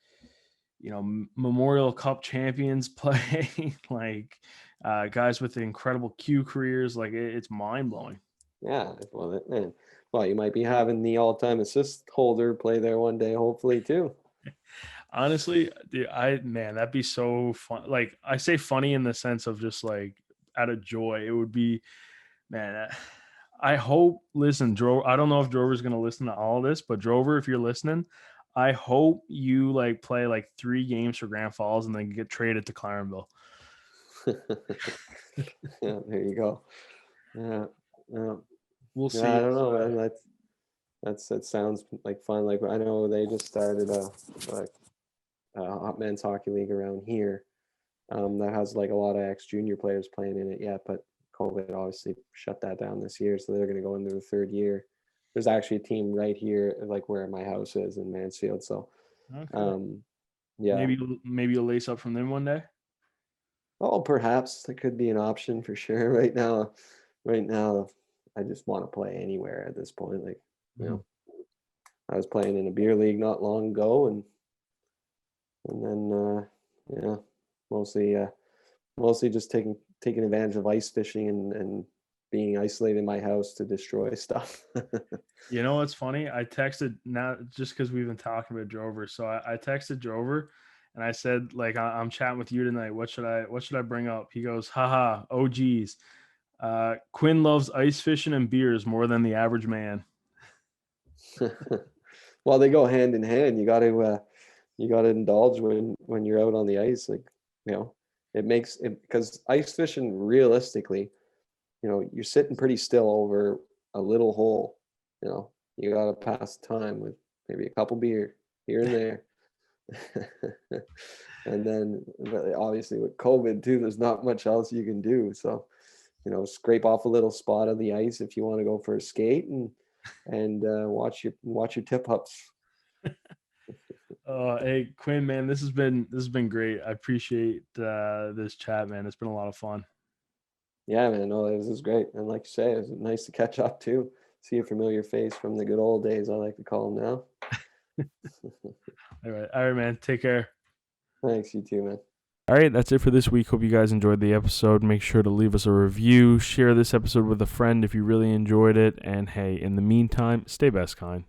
Memorial Cup champions play, like guys with incredible Q careers. Like it's mind blowing. Yeah, well, man. Well, you might be having the all-time assist holder play there one day, hopefully too. Honestly, dude, that'd be so fun. Like I say funny in the sense of just like out of joy. It would be, man. I hope. Listen, Drover. I don't know if Drover's gonna listen to all of this, but Drover, if you're listening, I hope you like play like 3 games for Grand Falls and then get traded to Clarenville. Yeah, there you go. Yeah, yeah, We'll yeah. see. I don't know, man. That sounds like fun. Like I know they just started a men's hockey league around here. That has like a lot of ex-junior players playing in it yet, but COVID obviously shut that down this year, so they're going to go into the third year. There's actually a team right here, like where my house is in Mansfield. So, Okay. um, yeah. Maybe you'll lace up from them one day. Oh, perhaps that could be an option for sure. Right now, I just want to play anywhere at this point. Like, you Mhm. know, I was playing in a beer league not long ago, and then yeah, mostly mostly just taking advantage of ice fishing and being isolated in my house to destroy stuff. You know what's funny? I texted now just because we've been talking about Drover. So I texted Drover and I said, like, I'm chatting with you tonight. What should I bring up? He goes, haha, oh geez. Quinn loves ice fishing and beers more than the average man. Well, they go hand in hand. You got to indulge when you're out on the ice. Like, you know, it makes it because ice fishing realistically, you're sitting pretty still over a little hole. You got to pass time with maybe a couple beer here and there. And then obviously with COVID too, there's not much else you can do. So, scrape off a little spot of the ice if you want to go for a skate and watch your tip ups. Hey Quinn, man, this has been great. I appreciate this chat, man. It's been a lot of fun. Yeah, man, no, this is great. And like you say, it was nice to catch up too. See a familiar face from the good old days, I like to call them now. All right, man. Take care. Thanks, you too, man. All right, that's it for this week. Hope you guys enjoyed the episode. Make sure to leave us a review, share this episode with a friend if you really enjoyed it, and hey, in the meantime, stay best kind.